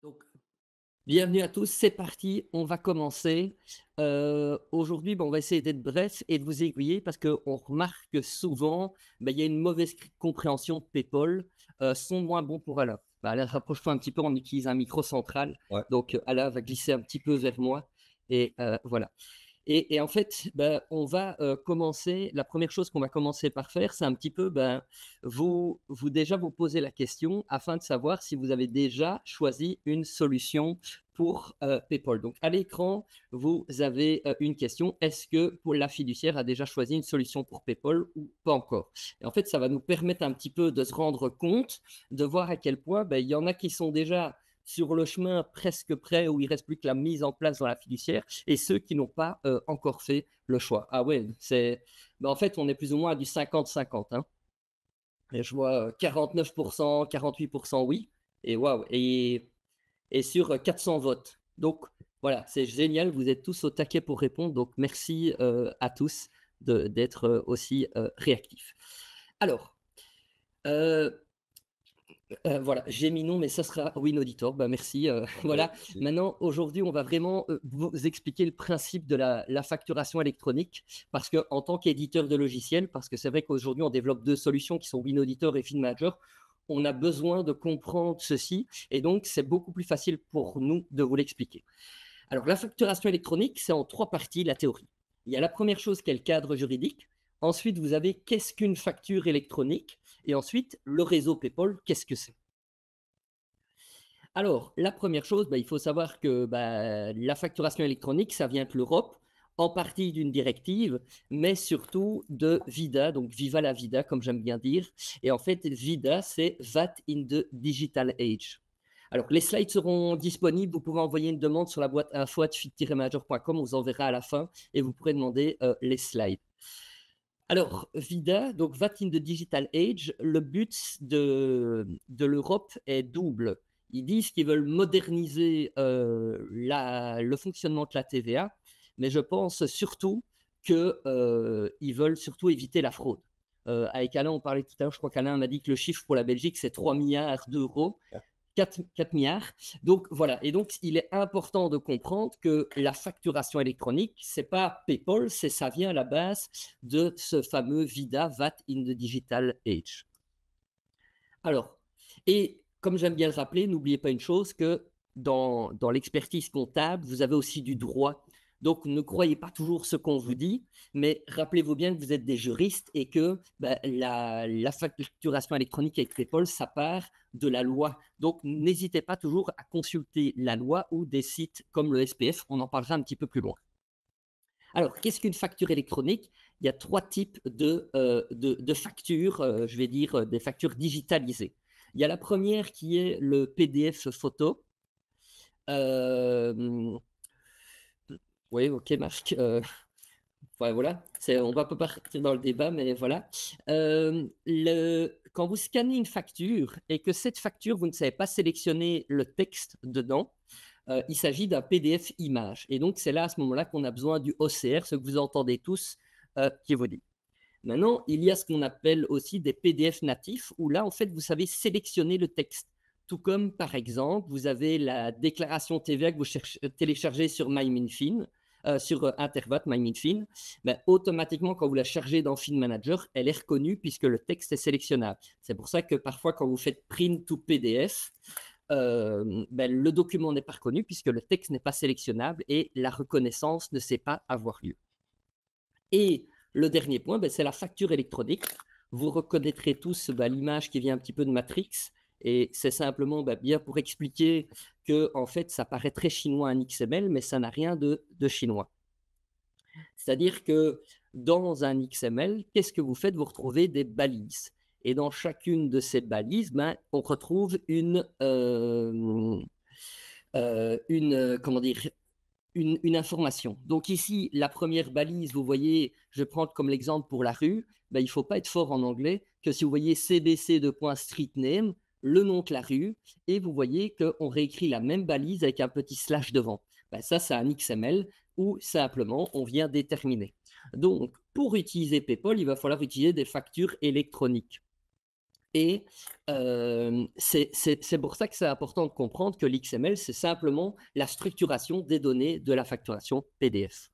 Donc, bienvenue à tous, c'est parti, on va commencer. Aujourd'hui, on va essayer d'être bref et de vous aiguiller parce qu'on remarque que souvent, il y a une mauvaise compréhension de PayPal, sont moins bons pour Alain. Alain, rapproche-toi un petit peu, on utilise un micro central, Ouais, donc Alain va glisser un petit peu vers moi et voilà. Et en fait, on va commencer. La première chose qu'on va commencer par faire, c'est un petit peu, vous déjà vous poser la question afin de savoir si vous avez déjà choisi une solution pour PayPal. Donc, à l'écran, vous avez une question. Est-ce que pour la fiduciaire a déjà choisi une solution pour PayPal ou pas encore? Et en fait, ça va nous permettre un petit peu de se rendre compte, de voir à quel point il y en a qui sont déjà sur le chemin presque prêt où il reste plus que la mise en place dans la fiduciaire et ceux qui n'ont pas encore fait le choix. Ah ouais, en fait, on est plus ou moins à du 50-50, hein. Et je vois 49%, 48% oui. Et waouh, et sur 400 votes. Donc voilà, c'est génial, vous êtes tous au taquet pour répondre. Donc merci à tous d'être aussi réactifs. Alors, euh, voilà, j'ai mis non, mais ça sera Win Auditor. Merci. ouais, Voilà. merci. Maintenant, aujourd'hui, on va vraiment vous expliquer le principe de la facturation électronique. Parce que en tant qu'éditeur de logiciels, parce que c'est vrai qu'aujourd'hui, on développe deux solutions qui sont Win Auditor et FinManager, on a besoin de comprendre ceci. Et donc, c'est beaucoup plus facile pour nous de vous l'expliquer. Alors, la facturation électronique, c'est en trois parties la théorie. Il y a la première chose qui est le cadre juridique. Ensuite, vous avez qu'est-ce qu'une facture électronique. Et ensuite, le réseau PayPal, qu'est-ce que c'est? Alors, la première chose, il faut savoir que la facturation électronique, ça vient de l'Europe, en partie d'une directive, mais surtout de VIDA, donc Viva la Vida, comme j'aime bien dire. Et en fait, VIDA, c'est VAT in the Digital Age. Alors, les slides seront disponibles. Vous pouvez envoyer une demande sur la boîte info@fit-major.com. On vous enverra à la fin et vous pourrez demander les slides. Alors, VIDA, donc VAT in the Digital Age, le but de l'Europe est double. Ils disent qu'ils veulent moderniser le fonctionnement de la TVA, mais je pense surtout qu'ils veulent surtout éviter la fraude. Avec Alain, on parlait tout à l'heure, je crois qu'Alain m'a dit que le chiffre pour la Belgique, c'est 3 milliards d'euros. 4 milliards. Donc voilà, et donc il est important de comprendre que la facturation électronique, c'est pas PayPal, ça vient à la base de ce fameux VIDA, VAT in the Digital Age. Alors, et comme j'aime bien le rappeler, n'oubliez pas une chose, que dans l'expertise comptable, vous avez aussi du droit. Donc, ne croyez pas toujours ce qu'on vous dit, mais rappelez-vous bien que vous êtes des juristes et que la facturation électronique avec PayPal, ça part de la loi. Donc, n'hésitez pas toujours à consulter la loi ou des sites comme le SPF. On en parlera un petit peu plus loin. Alors, qu'est-ce qu'une facture électronique? Il y a trois types de factures, je vais dire des factures digitalisées. Il y a la première qui est le PDF photo. Euh, oui, ok, Marc. Voilà, on va pas partir dans le débat, mais voilà. Quand vous scannez une facture et que cette facture, vous ne savez pas sélectionner le texte dedans, il s'agit d'un PDF image. Et donc, c'est là, à ce moment-là, qu'on a besoin du OCR, ce que vous entendez tous qui vous dit. Maintenant, il y a ce qu'on appelle aussi des PDF natifs, où là, en fait, vous savez sélectionner le texte. Tout comme, par exemple, vous avez la déclaration TVA que vous téléchargez sur MyMinFin, sur Intervat MyMinFin. Automatiquement, quand vous la chargez dans FinManager, elle est reconnue puisque le texte est sélectionnable. C'est pour ça que parfois, quand vous faites print to PDF, le document n'est pas reconnu puisque le texte n'est pas sélectionnable et la reconnaissance ne sait pas avoir lieu. Et le dernier point, c'est la facture électronique. Vous reconnaîtrez tous l'image qui vient un petit peu de Matrix. Et c'est simplement bien pour expliquer que, en fait, ça paraît très chinois un XML, mais ça n'a rien de chinois. C'est-à-dire que dans un XML, qu'est-ce que vous faites? Vous retrouvez des balises. Et dans chacune de ces balises, on retrouve comment dire, une information. Donc ici, la première balise, vous voyez, je prends comme l'exemple pour la rue, il ne faut pas être fort en anglais, que si vous voyez CBC de street name, le nom de la rue, et vous voyez qu'on réécrit la même balise avec un petit slash devant. Ça, c'est un XML où simplement on vient déterminer. Donc, pour utiliser PayPal, il va falloir utiliser des factures électroniques. Et c'est pour ça que c'est important de comprendre que l'XML, c'est simplement la structuration des données de la facturation PDF.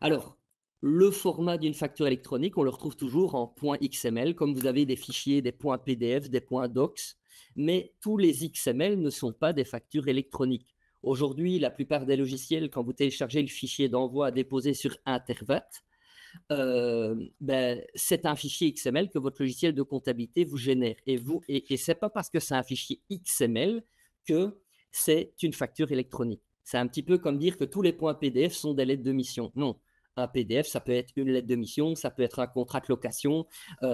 Alors, le format d'une facture électronique, on le retrouve toujours en .xml, comme vous avez des fichiers, des .pdf, des .docs, mais tous les XML ne sont pas des factures électroniques. Aujourd'hui, la plupart des logiciels, quand vous téléchargez le fichier d'envoi à déposer sur Intervat, c'est un fichier XML que votre logiciel de comptabilité vous génère. Et ce n'est pas parce que c'est un fichier XML que c'est une facture électronique. C'est un petit peu comme dire que tous les points PDF sont des lettres de mission. Non. Un PDF, ça peut être une lettre de mission, ça peut être un contrat de location,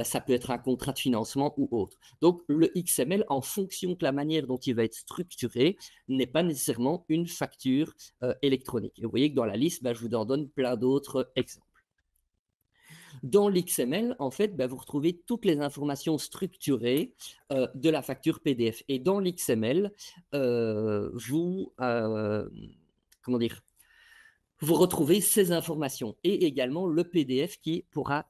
ça peut être un contrat de financement ou autre. Donc, le XML, en fonction de la manière dont il va être structuré, n'est pas nécessairement une facture électronique. Et vous voyez que dans la liste, je vous en donne plein d'autres exemples. Dans l'XML, en fait, vous retrouvez toutes les informations structurées de la facture PDF. Et dans l'XML, comment dire, vous retrouvez ces informations et également le PDF qui sera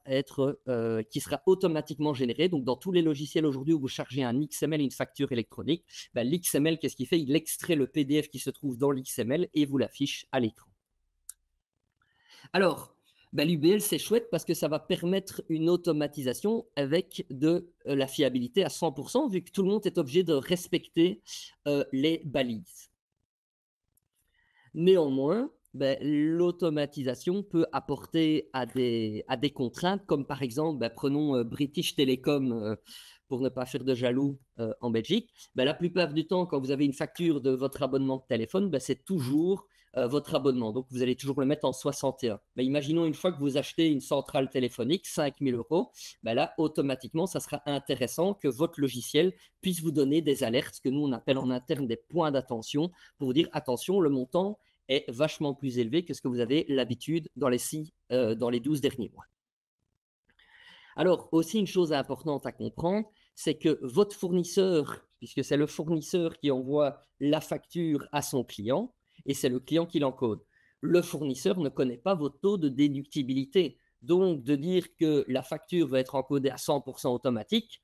automatiquement généré. Donc, dans tous les logiciels aujourd'hui où vous chargez un XML, une facture électronique, l'XML, qu'est-ce qu'il fait? Il extrait le PDF qui se trouve dans l'XML et vous l'affiche à l'écran. Alors, l'UBL, c'est chouette parce que ça va permettre une automatisation avec de la fiabilité à 100%, vu que tout le monde est obligé de respecter les balises. Néanmoins, l'automatisation peut apporter à des contraintes, comme par exemple, prenons British Telecom, pour ne pas faire de jaloux en Belgique. La plupart du temps, quand vous avez une facture de votre abonnement de téléphone, c'est toujours votre abonnement. Donc, vous allez toujours le mettre en 61. Imaginons une fois que vous achetez une centrale téléphonique, 5 000 €, là, automatiquement, ça sera intéressant que votre logiciel puisse vous donner des alertes, ce que nous, on appelle en interne des points d'attention, pour vous dire, attention, le montant est vachement plus élevé que ce que vous avez l'habitude dans les 12 derniers mois. Alors, aussi une chose importante à comprendre, c'est que votre fournisseur, puisque c'est le fournisseur qui envoie la facture à son client, et c'est le client qui l'encode. Le fournisseur ne connaît pas votre taux de déductibilité. Donc, de dire que la facture va être encodée à 100% automatique,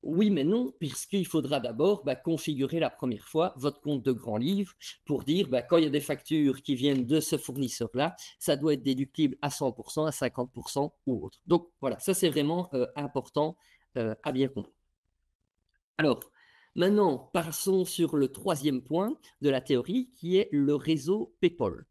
oui, mais non, puisqu'il faudra d'abord configurer la première fois votre compte de grand livre pour dire quand il y a des factures qui viennent de ce fournisseur-là, ça doit être déductible à 100%, à 50% ou autre. Donc voilà, ça c'est vraiment important à bien comprendre. Alors, maintenant, passons sur le troisième point de la théorie qui est le réseau PayPal.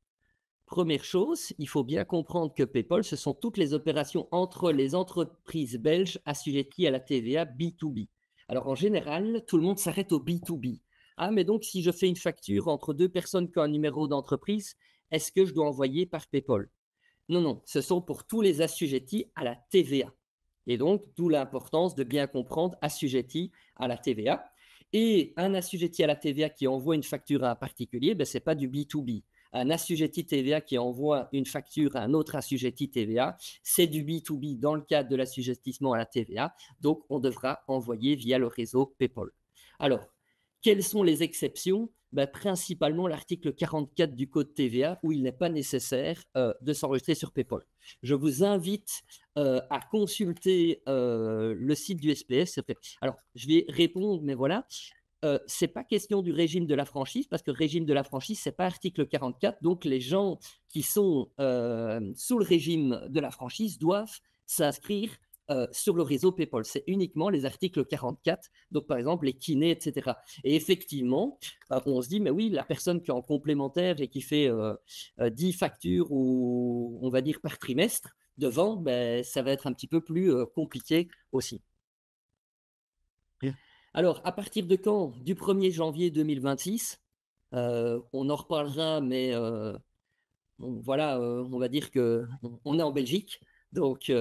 Première chose, il faut bien comprendre que PayPal, ce sont toutes les opérations entre les entreprises belges assujetties à la TVA B2B. Alors en général, tout le monde s'arrête au B2B. Ah, mais donc si je fais une facture entre deux personnes qui ont un numéro d'entreprise, est-ce que je dois envoyer par PayPal? Non, non, ce sont pour tous les assujettis à la TVA. Et donc, d'où l'importance de bien comprendre assujettis à la TVA. Et un assujetti à la TVA qui envoie une facture à un particulier, ce n'est pas du B2B. Un assujetti TVA qui envoie une facture à un autre assujetti TVA, c'est du B2B dans le cadre de l'assujettissement à la TVA. Donc, on devra envoyer via le réseau PayPal. Alors, quelles sont les exceptions? Principalement l'article 44 du code TVA où il n'est pas nécessaire de s'enregistrer sur PayPal. Je vous invite à consulter le site du SPS. Alors, je vais répondre, mais voilà. Ce n'est pas question du régime de la franchise, parce que le régime de la franchise, ce n'est pas article 44. Donc, les gens qui sont sous le régime de la franchise doivent s'inscrire sur le réseau PayPal. C'est uniquement les articles 44, donc par exemple les kinés, etc. Et effectivement, on se dit, mais oui, la personne qui est en complémentaire et qui fait 10 factures, ou on va dire par trimestre, de vente, ça va être un petit peu plus compliqué aussi. Alors, à partir de quand? Du 1er janvier 2026, on en reparlera, mais voilà, on va dire qu'on est en Belgique. Donc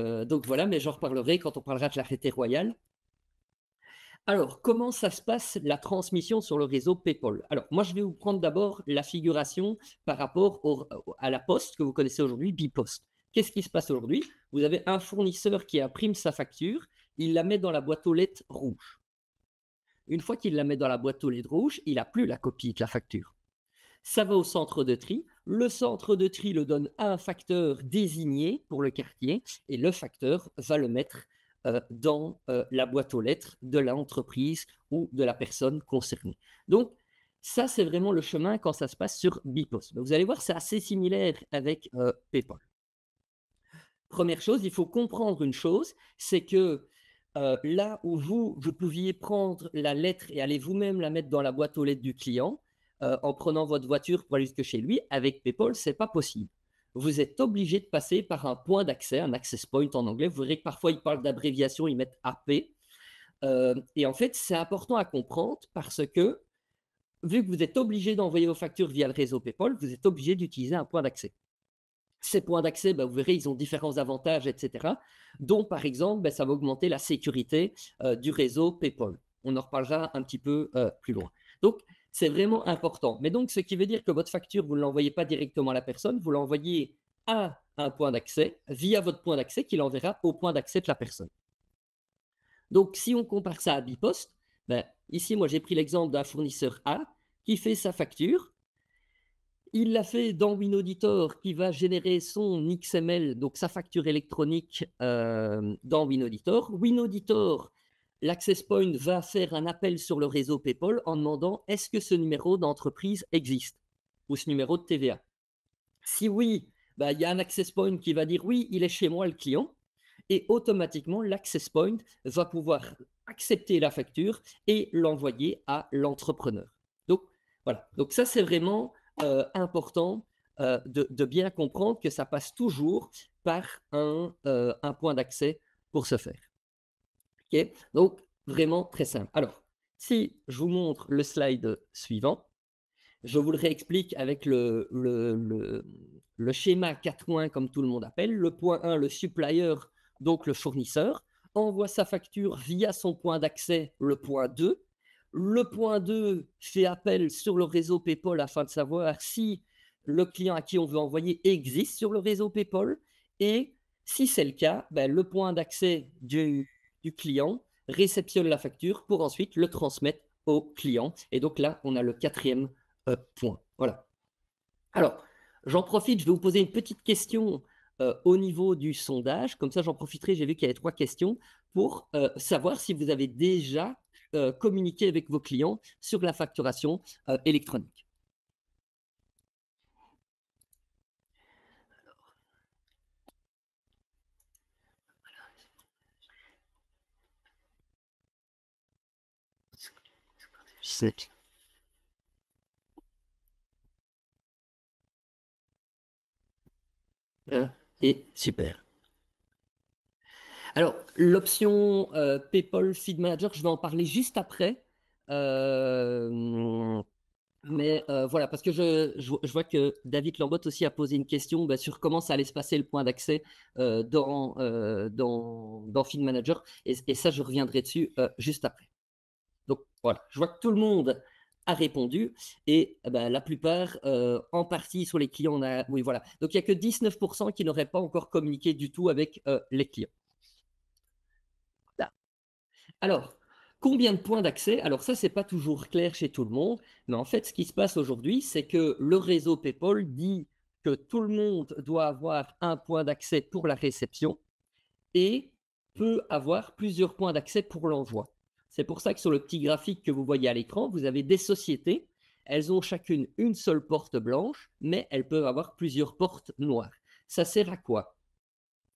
voilà, mais j'en reparlerai quand on parlera de l'arrêté royal. Alors, comment ça se passe la transmission sur le réseau PayPal? Alors, moi, je vais vous prendre d'abord la figuration par rapport à la poste que vous connaissez aujourd'hui, Bipost. Qu'est-ce qui se passe aujourd'hui? Vous avez un fournisseur qui imprime sa facture, il la met dans la boîte aux lettres rouge. Une fois qu'il la met dans la boîte aux lettres rouge, il n'a plus la copie de la facture. Ça va au centre de tri. Le centre de tri le donne à un facteur désigné pour le quartier et le facteur va le mettre dans la boîte aux lettres de l'entreprise ou de la personne concernée. Donc, ça, c'est vraiment le chemin quand ça se passe sur Bipost. Vous allez voir, c'est assez similaire avec PayPal. Première chose, il faut comprendre une chose, c'est que là où vous pouviez prendre la lettre et aller vous-même la mettre dans la boîte aux lettres du client, en prenant votre voiture pour aller jusque chez lui, avec PayPal, ce n'est pas possible. Vous êtes obligé de passer par un point d'accès, un access point en anglais. Vous verrez que parfois, ils parlent d'abréviation, ils mettent AP. Et en fait, c'est important à comprendre parce que, vu que vous êtes obligé d'envoyer vos factures via le réseau PayPal, vous êtes obligé d'utiliser un point d'accès. Ces points d'accès, vous verrez, ils ont différents avantages, etc. dont, par exemple, ça va augmenter la sécurité du réseau PayPal. On en reparlera un petit peu plus loin. Donc, c'est vraiment important. Mais donc, ce qui veut dire que votre facture, vous ne l'envoyez pas directement à la personne, vous l'envoyez à un point d'accès via votre point d'accès qui l'enverra au point d'accès de la personne. Donc, si on compare ça à Bipost, ici, moi, j'ai pris l'exemple d'un fournisseur A qui fait sa facture. Il l'a fait dans WinAuditor qui va générer son XML, donc sa facture électronique dans WinAuditor. WinAuditor, l'Access Point va faire un appel sur le réseau PayPal en demandant est-ce que ce numéro d'entreprise existe ou ce numéro de TVA. Si oui, il y a un Access Point qui va dire oui, il est chez moi le client et automatiquement l'Access Point va pouvoir accepter la facture et l'envoyer à l'entrepreneur. Donc voilà, donc ça c'est vraiment important de bien comprendre que ça passe toujours par un point d'accès pour ce faire. Okay. Donc, vraiment très simple. Alors, si je vous montre le slide suivant, je vous le réexplique avec le schéma 4 points, comme tout le monde appelle. Le point 1, le supplier, donc le fournisseur, envoie sa facture via son point d'accès, le point 2. Le point 2 fait appel sur le réseau PayPal afin de savoir si le client à qui on veut envoyer existe sur le réseau PayPal. Et si c'est le cas, le point d'accès du client réceptionne la facture pour ensuite le transmettre au client. Et donc là, on a le 4e point. Voilà. Alors, j'en profite, je vais vous poser une petite question au niveau du sondage. Comme ça, j'en profiterai, j'ai vu qu'il y avait 3 questions pour savoir si vous avez déjà communiqué avec vos clients sur la facturation électronique. Et super. Alors, l'option PayPal Feed Manager, je vais en parler juste après. Mais voilà, parce que je vois que David Lambotte aussi a posé une question sur comment ça allait se passer le point d'accès dans Feed Manager. Et ça, je reviendrai dessus juste après. Donc voilà, je vois que tout le monde a répondu et la plupart, en partie sur les clients, oui voilà. Donc il n'y a que 19% qui n'auraient pas encore communiqué du tout avec les clients. Là. Alors, combien de points d'accès? Alors ça, c'est pas toujours clair chez tout le monde, mais en fait, ce qui se passe aujourd'hui, c'est que le réseau PayPal dit que tout le monde doit avoir un point d'accès pour la réception et peut avoir plusieurs points d'accès pour l'envoi. C'est pour ça que sur le petit graphique que vous voyez à l'écran, vous avez des sociétés. Elles ont chacune une seule porte blanche, mais elles peuvent avoir plusieurs portes noires. Ça sert à quoi?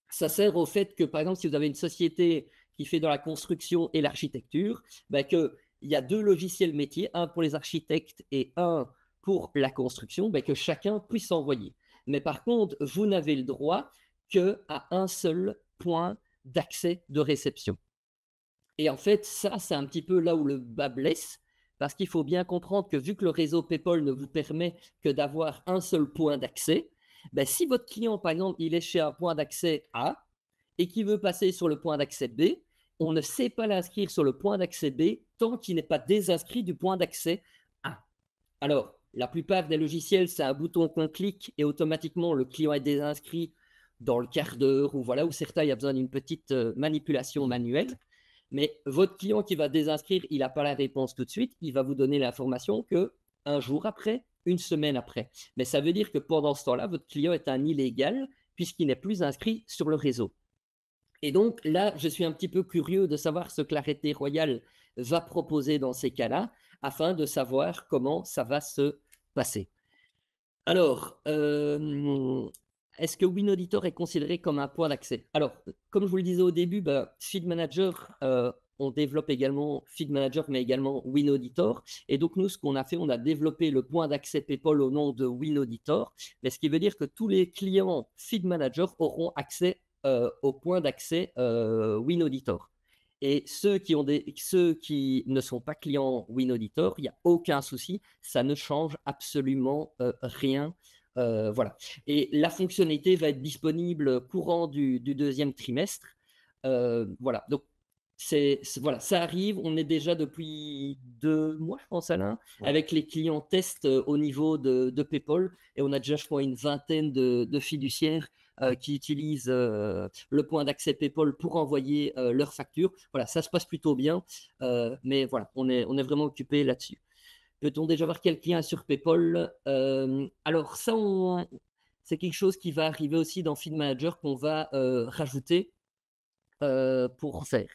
Ça sert au fait que, par exemple, si vous avez une société qui fait dans la construction et l'architecture, qu'il y a 2 logiciels métiers, un pour les architectes et un pour la construction, que chacun puisse envoyer. Mais par contre, vous n'avez le droit qu'à un seul point d'accès de réception. Et en fait, ça, c'est un petit peu là où le bas blesse, parce qu'il faut bien comprendre que vu que le réseau PayPal ne vous permet que d'avoir un seul point d'accès, si votre client, par exemple, il est chez un point d'accès A et qu'il veut passer sur le point d'accès B, on ne sait pas l'inscrire sur le point d'accès B tant qu'il n'est pas désinscrit du point d'accès A. Alors, la plupart des logiciels, c'est un bouton qu'on clique et automatiquement, le client est désinscrit dans le quart d'heure ou voilà, où certains, il y a besoin d'une petite manipulation manuelle. Mais votre client qui va désinscrire, il n'a pas la réponse tout de suite, il va vous donner l'information qu'un jour après, une semaine après. Mais ça veut dire que pendant ce temps-là, votre client est un illégal puisqu'il n'est plus inscrit sur le réseau. Et donc là, je suis un petit peu curieux de savoir ce que l'arrêté royal va proposer dans ces cas-là, afin de savoir comment ça va se passer. Alors, est-ce que WinAuditor est considéré comme un point d'accès? Alors, comme je vous le disais au début, bah, Feed Manager, on développe également Feed Manager, mais également WinAuditor. Et donc, nous, ce qu'on a fait, on a développé le point d'accès PayPal au nom de WinAuditor, mais ce qui veut dire que tous les clients Feed Manager auront accès au point d'accès WinAuditor. Et ceux qui ne sont pas clients WinAuditor, il n'y a aucun souci, ça ne change absolument rien. Voilà. Et la fonctionnalité va être disponible courant du deuxième trimestre. Voilà. Donc, voilà, ça arrive. On est déjà depuis 2 mois, je pense, Alain, avec les clients tests au niveau de PayPal. Et on a déjà, je crois, une vingtaine de fiduciaires qui utilisent le point d'accès PayPal pour envoyer leurs factures. Voilà, ça se passe plutôt bien. Mais voilà, on est vraiment occupé là-dessus. Peut-on déjà voir quel client est sur PayPal? Alors ça, c'est quelque chose qui va arriver aussi dans Feed Manager qu'on va rajouter pour faire.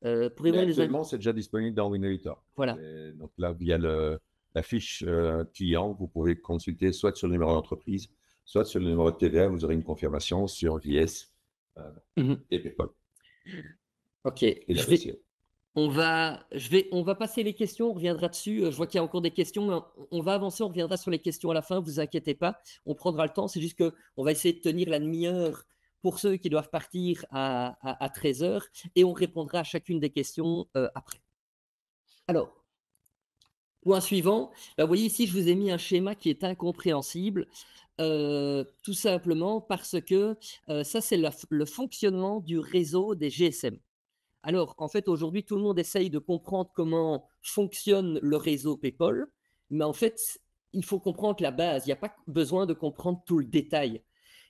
Mais Pourriez-vous les... actuellement, c'est déjà disponible dans WinAuditor. Voilà. Donc là, via la fiche client, vous pouvez consulter soit sur le numéro d'entreprise, soit sur le numéro de TVA, vous aurez une confirmation sur JS et PayPal. Ok. Et l'adresse. On va passer les questions, on reviendra dessus. Je vois qu'il y a encore des questions, mais on va avancer, on reviendra sur les questions à la fin, vous inquiétez pas, on prendra le temps. C'est juste qu'on va essayer de tenir la demi-heure pour ceux qui doivent partir à 13 heures et on répondra à chacune des questions après. Alors, point suivant, vous voyez ici, je vous ai mis un schéma qui est incompréhensible, tout simplement parce que ça, c'est le fonctionnement du réseau des GSM. Alors, en fait, aujourd'hui, tout le monde essaye de comprendre comment fonctionne le réseau PayPal, mais en fait, il faut comprendre la base. Il n'y a pas besoin de comprendre tout le détail.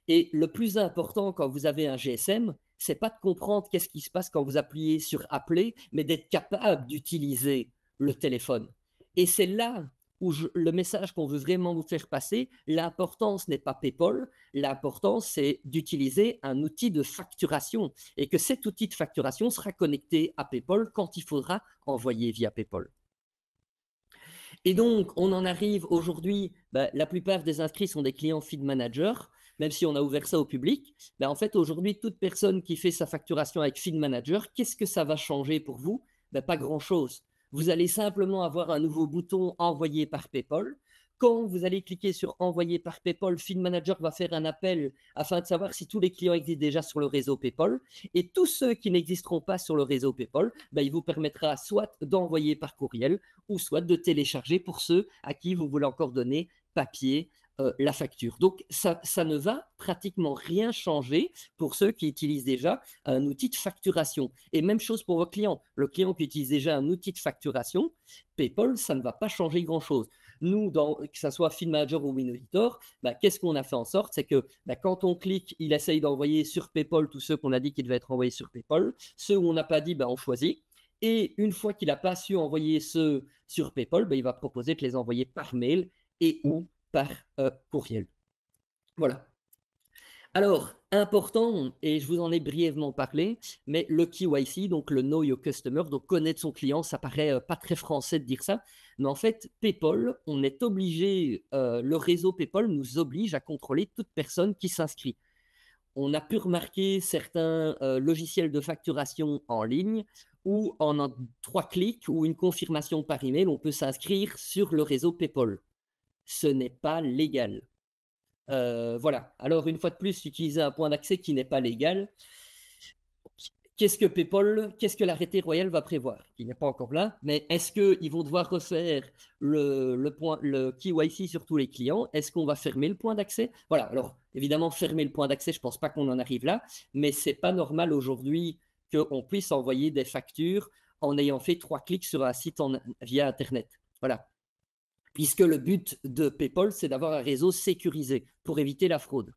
Et le plus important quand vous avez un GSM, c'est pas de comprendre qu'est-ce qui se passe quand vous appuyez sur appeler, mais d'être capable d'utiliser le téléphone. Et c'est là où le message qu'on veut vraiment vous faire passer, l'importance n'est pas PayPal, l'importance c'est d'utiliser un outil de facturation et que cet outil de facturation sera connecté à PayPal quand il faudra envoyer via PayPal. Et donc, on en arrive aujourd'hui, la plupart des inscrits sont des clients Feed Manager, même si on a ouvert ça au public. En fait, aujourd'hui, toute personne qui fait sa facturation avec Feed Manager, qu'est-ce que ça va changer pour vous? Pas grand-chose. Vous allez simplement avoir un nouveau bouton envoyé par PayPal. Quand vous allez cliquer sur envoyer par PayPal, Feed Manager va faire un appel afin de savoir si tous les clients existent déjà sur le réseau PayPal. Et tous ceux qui n'existeront pas sur le réseau PayPal, il vous permettra soit d'envoyer par courriel ou soit de télécharger pour ceux à qui vous voulez encore donner papier la facture. Donc, ça ne va pratiquement rien changer pour ceux qui utilisent déjà un outil de facturation. Et même chose pour vos clients. Le client qui utilise déjà un outil de facturation, PayPal, ça ne va pas changer grand-chose. Nous, que ce soit Feed Manager ou WinAuditor, qu'est-ce qu'on a fait en sorte? C'est que quand on clique, il essaye d'envoyer sur PayPal tous ceux qu'on a dit qu'ils devaient être envoyés sur PayPal. Ceux où on n'a pas dit, on choisit. Et une fois qu'il n'a pas su envoyer ceux sur PayPal, il va proposer de les envoyer par mail et ou par courriel. Voilà. Alors, important, et je vous en ai brièvement parlé, mais le KYC, donc le Know Your Customer, donc connaître son client, ça paraît pas très français de dire ça, mais en fait, PayPal, on est obligé, le réseau PayPal nous oblige à contrôler toute personne qui s'inscrit. On a pu remarquer certains logiciels de facturation en ligne où en 3 clics ou une confirmation par email, on peut s'inscrire sur le réseau PayPal. Ce n'est pas légal. Voilà. Alors, une fois de plus, utiliser un point d'accès qui n'est pas légal. Qu'est-ce que PayPal, qu'est-ce que l'arrêté royal va prévoir? Il n'est pas encore là, mais est-ce qu'ils vont devoir refaire le KYC sur tous les clients? Est-ce qu'on va fermer le point d'accès? Voilà, alors évidemment, fermer le point d'accès, je ne pense pas qu'on en arrive là, mais ce n'est pas normal aujourd'hui qu'on puisse envoyer des factures en ayant fait 3 clics sur un site via Internet. Voilà. Puisque le but de PayPal, c'est d'avoir un réseau sécurisé pour éviter la fraude.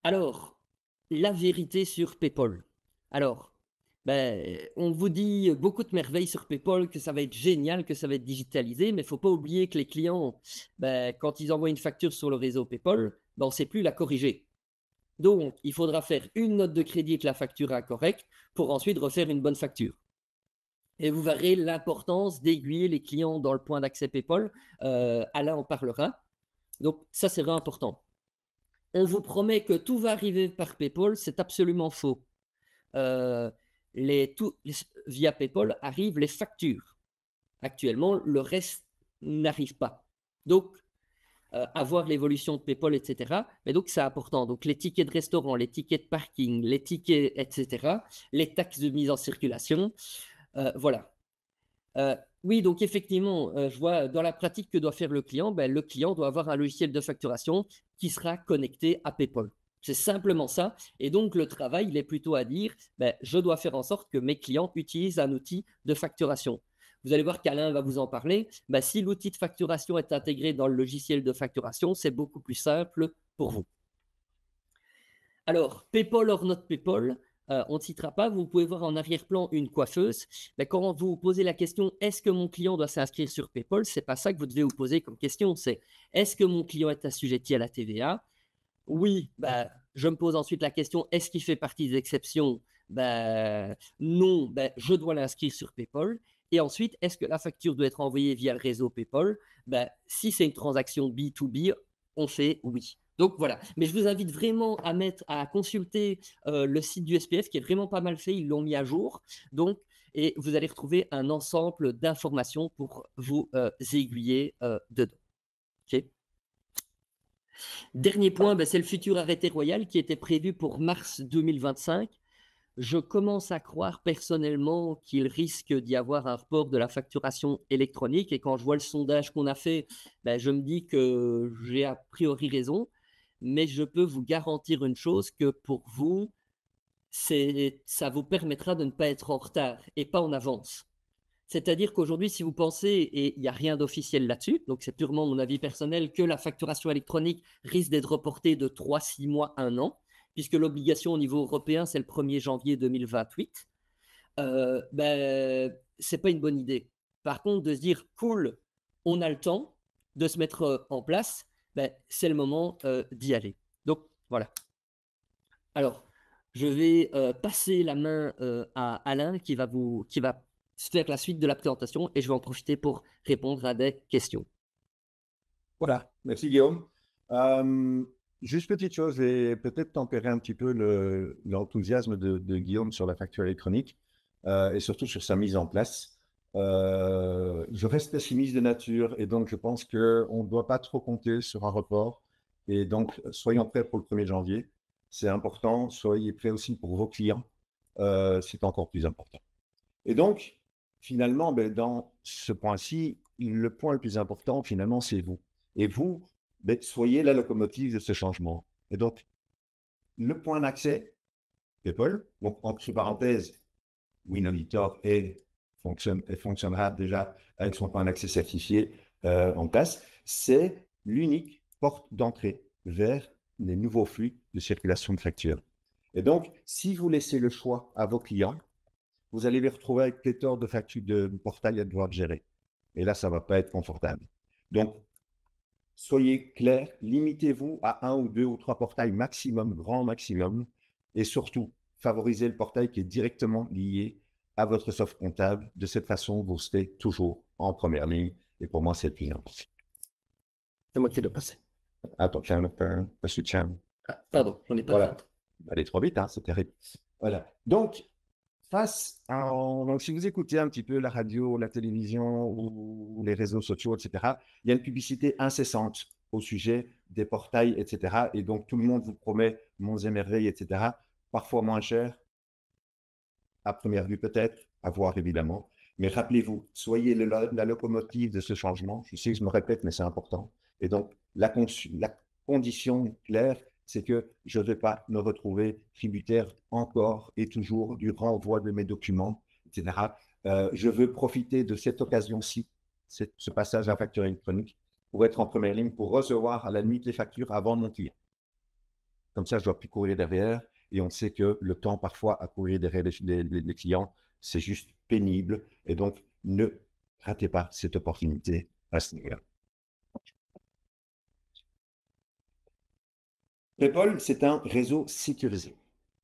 Alors, la vérité sur PayPal. Alors, on vous dit beaucoup de merveilles sur PayPal, que ça va être génial, que ça va être digitalisé, mais il ne faut pas oublier que les clients, quand ils envoient une facture sur le réseau PayPal, on ne sait plus la corriger. Donc, il faudra faire une note de crédit avec la facture incorrecte pour ensuite refaire une bonne facture. Et vous verrez l'importance d'aiguiller les clients dans le point d'accès PayPal. Alain en parlera. Donc, ça, c'est vraiment important. On vous promet que tout va arriver par PayPal, c'est absolument faux. Via PayPal arrivent les factures. Actuellement, le reste n'arrive pas. Donc, avoir l'évolution de PayPal, etc. Mais donc, c'est important. Donc, les tickets de restaurant, les tickets de parking, les tickets, etc., les taxes de mise en circulation, voilà. Oui, donc effectivement, je vois dans la pratique que doit faire le client, le client doit avoir un logiciel de facturation qui sera connecté à PayPal. C'est simplement ça. Et donc, le travail, il est plutôt à dire, je dois faire en sorte que mes clients utilisent un outil de facturation. Vous allez voir qu'Alain va vous en parler. Si l'outil de facturation est intégré dans le logiciel de facturation, c'est beaucoup plus simple pour vous. Alors, PayPal or not PayPal, on ne citera pas. Vous pouvez voir en arrière-plan une coiffeuse. Quand vous posez la question « Est-ce que mon client doit s'inscrire sur PayPal ?» Ce n'est pas ça que vous devez vous poser comme question. C'est « Est-ce que mon client est assujetti à la TVA ?» Oui, je me pose ensuite la question « Est-ce qu'il fait partie des exceptions ?» Non, je dois l'inscrire sur PayPal. Et ensuite, est-ce que la facture doit être envoyée via le réseau PayPal? Si c'est une transaction B2B, on fait oui. Donc voilà, mais je vous invite vraiment à consulter le site du SPF qui est vraiment pas mal fait, ils l'ont mis à jour. Donc, et vous allez retrouver un ensemble d'informations pour vous aiguiller dedans. OK. Dernier point, c'est le futur arrêté royal qui était prévu pour mars 2025. Je commence à croire personnellement qu'il risque d'y avoir un report de la facturation électronique. Et quand je vois le sondage qu'on a fait, je me dis que j'ai a priori raison. Mais je peux vous garantir une chose, que pour vous, ça vous permettra de ne pas être en retard et pas en avance. C'est-à-dire qu'aujourd'hui, si vous pensez, et il n'y a rien d'officiel là-dessus, donc c'est purement mon avis personnel, que la facturation électronique risque d'être reportée de 3-6 mois, 1 an, puisque l'obligation au niveau européen, c'est le 1er janvier 2028, c'est pas une bonne idée. Par contre, de se dire, cool, on a le temps de se mettre en place, c'est le moment d'y aller. Donc, voilà. Alors, je vais passer la main à Alain qui va faire la suite de la présentation et je vais en profiter pour répondre à des questions. Voilà, merci Guillaume. Juste petite chose, et peut-être tempérer un petit peu l'enthousiasme de Guillaume sur la facture électronique et surtout sur sa mise en place. Je reste pessimiste de nature et donc je pense qu'on ne doit pas trop compter sur un report. Et donc, soyons prêts pour le 1er janvier. C'est important. Soyez prêts aussi pour vos clients. C'est encore plus important. Et donc, finalement, dans ce point-ci, le point le plus important, finalement, c'est vous. Et vous, soyez la locomotive de ce changement. Et donc, le point d'accès, PayPal, donc entre parenthèses, Winauditor fonctionnera déjà avec son point d'accès certifié en place, c'est l'unique porte d'entrée vers les nouveaux flux de circulation de factures. Et donc, si vous laissez le choix à vos clients, vous allez les retrouver avec pléthore de factures de portail à devoir gérer. Et là, ça ne va pas être confortable. Donc, soyez clairs, limitez-vous à 1 ou 2 ou 3 portails maximum, grand maximum, et surtout, favorisez le portail qui est directement lié à votre soft comptable. De cette façon, vous serez toujours en première ligne. Et pour moi, c'est le plus important. C'est moi qui dois passer. Attends, monsieur Chan. Pardon, on n'est pas voilà. Allez trop vite, hein, c'est terrible. Voilà. Donc, donc, si vous écoutez un petit peu la radio, la télévision ou les réseaux sociaux, etc., il y a une publicité incessante au sujet des portails, etc. Et donc, tout le monde vous promet monts et merveilles, etc. Parfois moins cher, à première vue peut-être, à voir évidemment. Mais rappelez-vous, soyez la locomotive de ce changement. Je sais que je me répète, mais c'est important. Et donc, la condition claire, c'est que je ne vais pas me retrouver tributaire encore et toujours du renvoi de mes documents, etc. Je veux profiter de cette occasion-ci, ce passage à la facture électronique, pour être en première ligne, pour recevoir à la limite les factures avant mon client. Comme ça, je ne dois plus courir derrière. Et on sait que le temps, parfois, à courir derrière les clients, c'est juste pénible. Et donc, ne ratez pas cette opportunité à ce niveau-là. PayPal, c'est un réseau sécurisé.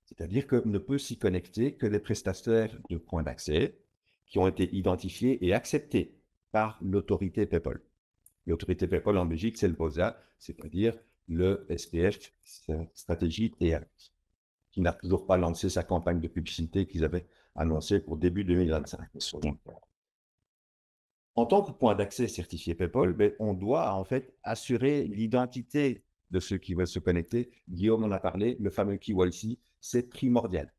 C'est-à-dire que ne peut s'y connecter que les prestataires de points d'accès qui ont été identifiés et acceptés par l'autorité PayPal. L'autorité PayPal en Belgique, c'est le BOSA, c'est-à-dire le SPF, Stratégie TRX, qui n'a toujours pas lancé sa campagne de publicité qu'ils avaient annoncée pour début 2025. En tant que point d'accès certifié PayPal, ben, on doit en fait assurer l'identité de ceux qui veulent se connecter. Guillaume en a parlé, le fameux KYC, c'est primordial.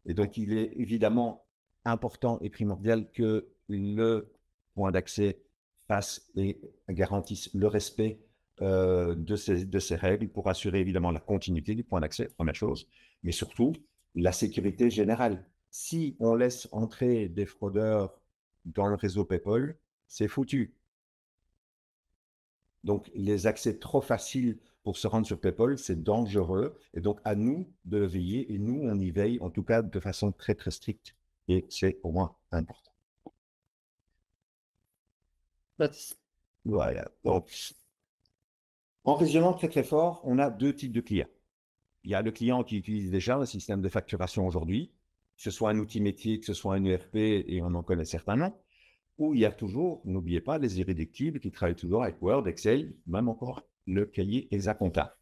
Et donc, il est évidemment important et primordial que le point d'accès fasse et garantisse le respect de ces règles pour assurer évidemment la continuité du point d'accès, première chose, mais surtout la sécurité générale. Si on laisse entrer des fraudeurs dans le réseau PayPal, c'est foutu. Donc, les accès trop faciles pour se rendre sur PayPal, c'est dangereux. Et donc, à nous de veiller. Et nous, on y veille, en tout cas, de façon très, très stricte. Et c'est pour moi important. Voilà. Donc, en résumant très, très fort, on a deux types de clients. Il y a le client qui utilise déjà un système de facturation aujourd'hui, que ce soit un outil métier, que ce soit un ERP, et on en connaît certainement. Où il y a toujours, n'oubliez pas, les irréductibles qui travaillent toujours avec Word, Excel, même encore le cahier Exacompta.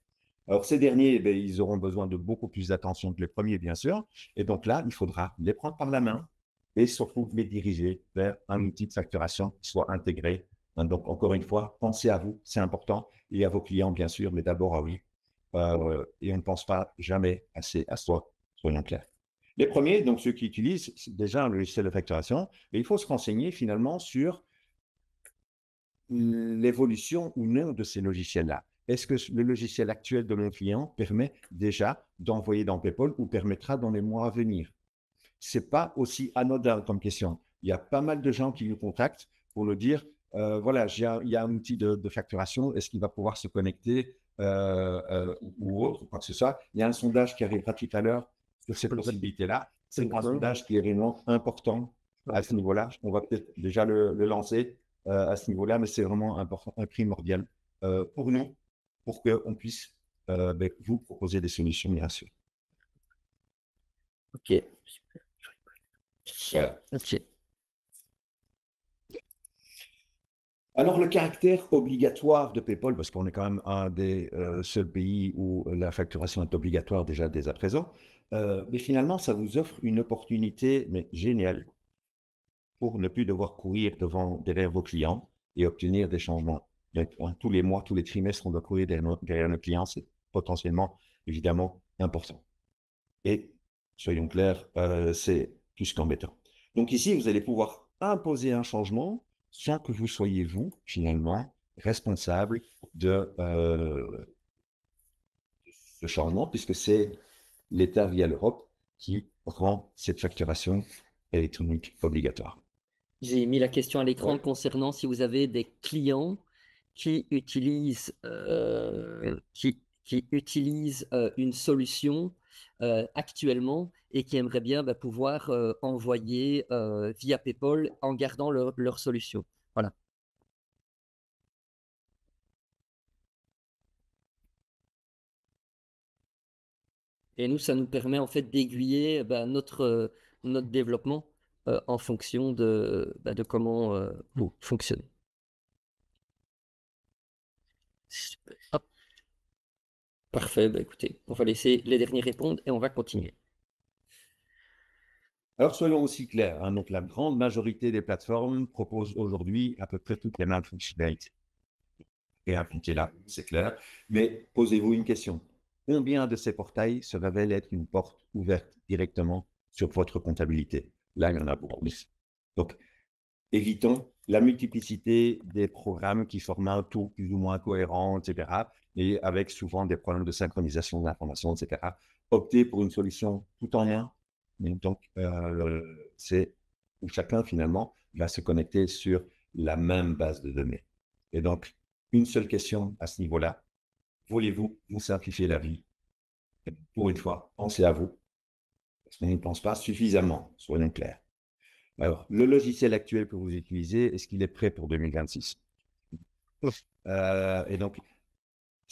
Alors, ces derniers, ben, ils auront besoin de beaucoup plus d'attention que les premiers, bien sûr. Et donc là, il faudra les prendre par la main et surtout les diriger vers un outil de facturation qui soit intégré. Donc, encore une fois, pensez à vous, c'est important, et à vos clients, bien sûr, mais d'abord à vous. Et on ne pense pas jamais assez à soi, soyons clairs. Les premiers, donc ceux qui utilisent déjà un logiciel de facturation, et il faut se renseigner finalement sur l'évolution ou non de ces logiciels-là. Est-ce que le logiciel actuel de mon client permet déjà d'envoyer dans PayPal ou permettra dans les mois à venir? Ce n'est pas aussi anodin comme question. Il y a pas mal de gens qui nous contactent pour nous dire, voilà, il y a un outil de facturation, est-ce qu'il va pouvoir se connecter ou autre, quoi que ce soit. Il y a un sondage qui arrivera tout à l'heure sur ces possibilités-là. C'est un sondage qui est vraiment important à ce niveau-là. On va peut-être déjà le lancer à ce niveau-là, mais c'est vraiment important, primordial pour nous, pour qu'on puisse vous proposer des solutions, bien sûr. Ok. Voilà. Ok. Alors, le caractère obligatoire de PayPal, parce qu'on est quand même un des seuls pays où la facturation est obligatoire déjà dès à présent, mais finalement, ça vous offre une opportunité mais géniale pour ne plus devoir courir derrière vos clients et obtenir des changements. Donc, tous les mois, tous les trimestres, on doit courir derrière nos clients. C'est potentiellement, évidemment, important. Et, soyons clairs, c'est plus qu'embêtant. Donc ici, vous allez pouvoir imposer un changement sans que vous soyez, vous, finalement, responsable de ce changement, puisque c'est l'État via l'Europe qui rend cette facturation électronique obligatoire. J'ai mis la question à l'écran Ouais. concernant si vous avez des clients qui utilisent, qui utilisent une solution actuellement et qui aimeraient bien pouvoir envoyer via PayPal en gardant leur solution. Voilà. Et nous, ça nous permet en fait d'aiguiller notre développement en fonction de comment vous fonctionnez. Hop. Parfait, écoutez, on va laisser les derniers répondre et on va continuer. Alors, soyons aussi clairs, hein, donc la grande majorité des plateformes proposent aujourd'hui à peu près toutes les mêmes fonctionnalités. Et appliquez là, c'est clair. Mais posez-vous une question. Combien de ces portails se révèlent être une porte ouverte directement sur votre comptabilité? Là, il y en a beaucoup plus. Donc, évitons la multiplicité des programmes qui forment un tout plus ou moins cohérent, etc. Et avec souvent des problèmes de synchronisation de l'information, etc. Optez pour une solution tout en un. Donc, c'est où chacun, finalement, va se connecter sur la même base de données. Et donc, une seule question à ce niveau-là. Voulez-vous vous simplifier la vie? Pour une fois, pensez à vous. Parce qu'on ne pense pas suffisamment, soyons clairs. Alors, le logiciel actuel que vous utilisez, est-ce qu'il est prêt pour 2026? Et donc,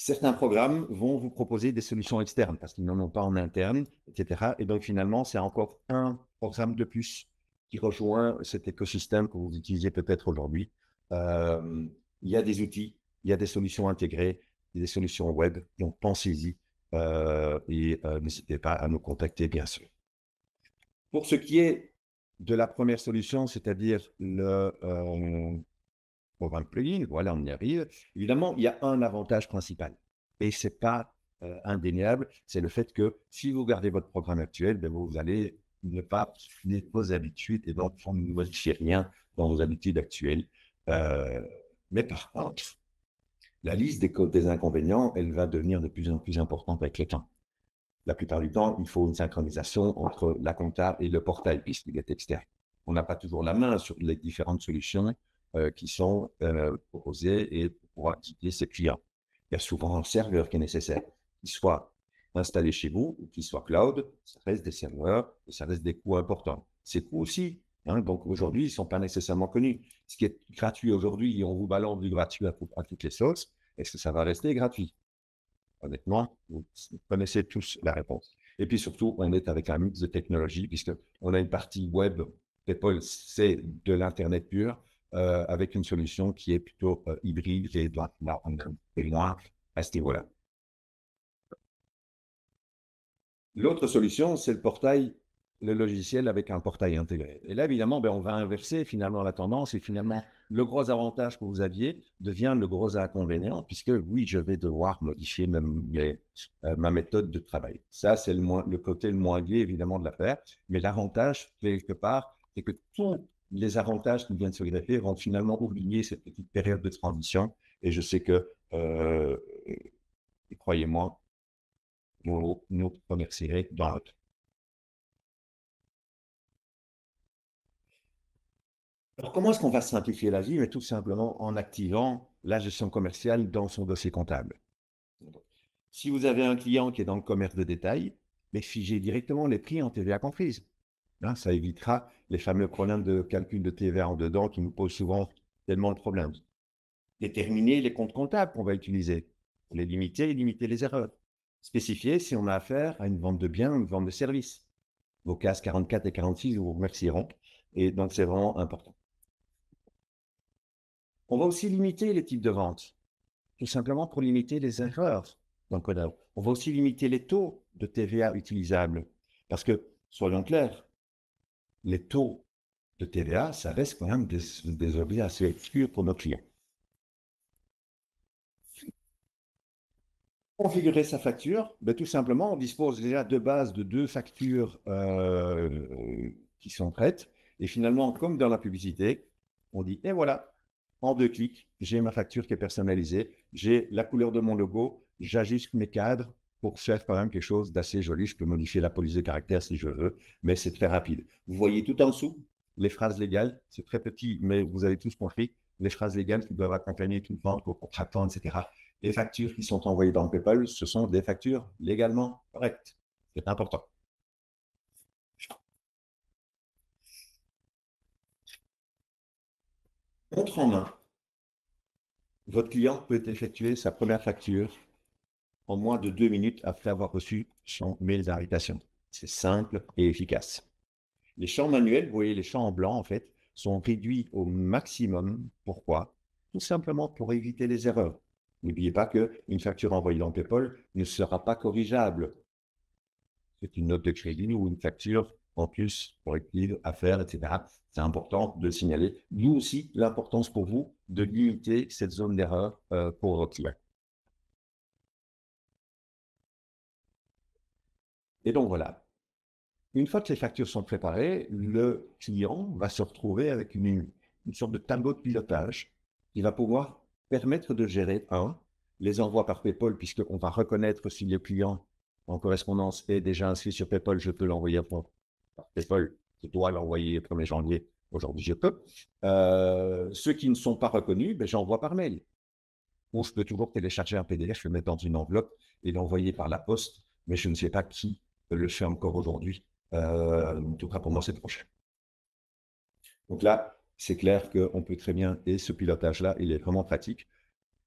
Certains programmes vont vous proposer des solutions externes parce qu'ils n'en ont pas en interne, etc. Et donc finalement, c'est encore un programme de plus qui rejoint cet écosystème que vous utilisez peut-être aujourd'hui. Il y a des outils, il y a des solutions intégrées, il y a des solutions web, donc pensez-y et n'hésitez pas à nous contacter, bien sûr. Pour ce qui est de la première solution, c'est-à-dire le programme plugin, voilà, on y arrive. Évidemment, il y a un avantage principal et ce n'est pas indéniable, c'est le fait que si vous gardez votre programme actuel, ben, vous allez ne pas suivre vos habitudes et donc vous ne modifiez rien dans vos habitudes actuelles. Mais par contre, la liste des inconvénients, elle va devenir de plus en plus importante avec le temps. La plupart du temps, il faut une synchronisation entre la compta et le portail puisqu'il est externe. On n'a pas toujours la main sur les différentes solutions qui sont proposées et pour pouvoir guider ses clients. Il y a souvent un serveur qui est nécessaire, qu'il soit installé chez vous ou qu'il soit cloud, ça reste des serveurs et ça reste des coûts importants. Ces coûts aussi, hein, donc aujourd'hui, ils ne sont pas nécessairement connus. Ce qui est gratuit aujourd'hui, on vous balance du gratuit à toutes les sauces, est-ce que ça va rester gratuit? Honnêtement, vous connaissez tous la réponse. Et puis surtout, on est avec un mix de technologies, puisqu'on a une partie web, PayPal, c'est de l'Internet pur, avec une solution qui est plutôt hybride, et là, on est loin à ce niveau-là. L'autre solution, c'est le portail, le logiciel avec un portail intégré. Et là, évidemment, ben, on va inverser finalement la tendance et finalement, le gros avantage que vous aviez devient le gros inconvénient puisque oui, je vais devoir modifier ma méthode de travail. Ça, c'est le côté le moins gai, évidemment, de l'affaire. Mais l'avantage, quelque part, c'est que tous les avantages qui viennent se greffer vont finalement oublier cette petite période de transition. Et je sais que, croyez-moi, nous remercierez dans votre. Alors, comment est-ce qu'on va simplifier la vie? Mais tout simplement en activant la gestion commerciale dans son dossier comptable. Si vous avez un client qui est dans le commerce de détail, mais figez directement les prix en TVA comprise. Hein, ça évitera les fameux problèmes de calcul de TVA en dedans qui nous posent souvent tellement de problèmes. Déterminer les comptes comptables qu'on va utiliser, les limiter et limiter les erreurs. Spécifier si on a affaire à une vente de biens ou une vente de services. Vos cases 44 et 46 vous remercieront. Et donc, c'est vraiment important. On va aussi limiter les types de ventes, tout simplement pour limiter les erreurs dans le code. On va aussi limiter les taux de TVA utilisables, parce que, soyons clairs, les taux de TVA, ça reste quand même des objets assez exclus pour nos clients. Configurer sa facture, ben, tout simplement, on dispose déjà de base de 2 factures qui sont prêtes, et finalement, comme dans la publicité, on dit, et voilà, en 2 clics, j'ai ma facture qui est personnalisée, j'ai la couleur de mon logo, j'ajuste mes cadres pour faire quand même quelque chose d'assez joli. Je peux modifier la police de caractère si je veux, mais c'est très rapide. Vous voyez tout en dessous, les phrases légales, c'est très petit, mais vous avez tous compris, les phrases légales qui doivent accompagner toute vente au contractant, etc. Les factures qui sont envoyées dans PayPal, ce sont des factures légalement correctes. C'est important. Montre en main. Votre client peut effectuer sa première facture en moins de 2 minutes après avoir reçu son mail d'invitation. C'est simple et efficace. Les champs manuels, vous voyez les champs en blanc en fait, sont réduits au maximum. Pourquoi? Tout simplement pour éviter les erreurs. N'oubliez pas qu'une facture envoyée dans PayPal ne sera pas corrigeable. C'est une note de crédit ou une facture en plus corrective à faire, etc. C'est important de le signaler. D'où aussi l'importance pour vous de limiter cette zone d'erreur pour votre client. Et donc voilà. Une fois que les factures sont préparées, le client va se retrouver avec une sorte de tableau de pilotage qui va pouvoir permettre de gérer, les envois par PayPal, puisqu'on va reconnaître si le client en correspondance est déjà inscrit sur PayPal, je peux l'envoyer par PayPal, je dois l'envoyer le 1er janvier, aujourd'hui je peux. Ceux qui ne sont pas reconnus, ben, j'envoie par mail. Ou je peux toujours télécharger un PDF, le mettre dans une enveloppe et l'envoyer par la poste, mais je ne sais pas qui le fait encore aujourd'hui. En tout cas, pour moi, c'est prochain. Donc là, c'est clair qu'on peut très bien, et ce pilotage-là, il est vraiment pratique.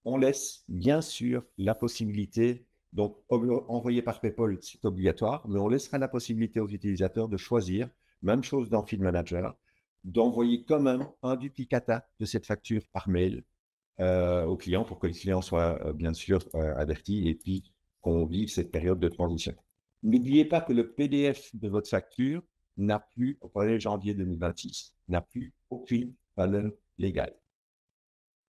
On laisse bien sûr la possibilité, donc envoyer par PayPal, c'est obligatoire, mais on laissera la possibilité aux utilisateurs de choisir, même chose dans Feed Manager, d'envoyer quand même un duplicata de cette facture par mail au client pour que le client soit bien sûr averti et puis qu'on vive cette période de transition. N'oubliez pas que le PDF de votre facture n'a plus, au 1er janvier 2026, n'a plus aucune valeur légale.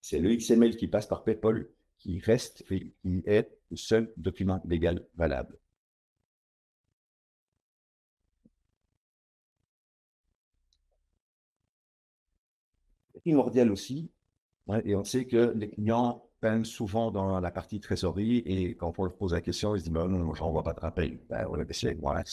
C'est le XML qui passe par PayPal qui reste et qui est le seul document légal valable. Primordial aussi, hein, et on sait que les clients peinent souvent dans la partie trésorerie et quand on leur pose la question, ils se disent ben, non, je n'envoie pas de rappel. Ben, ouais, voilà,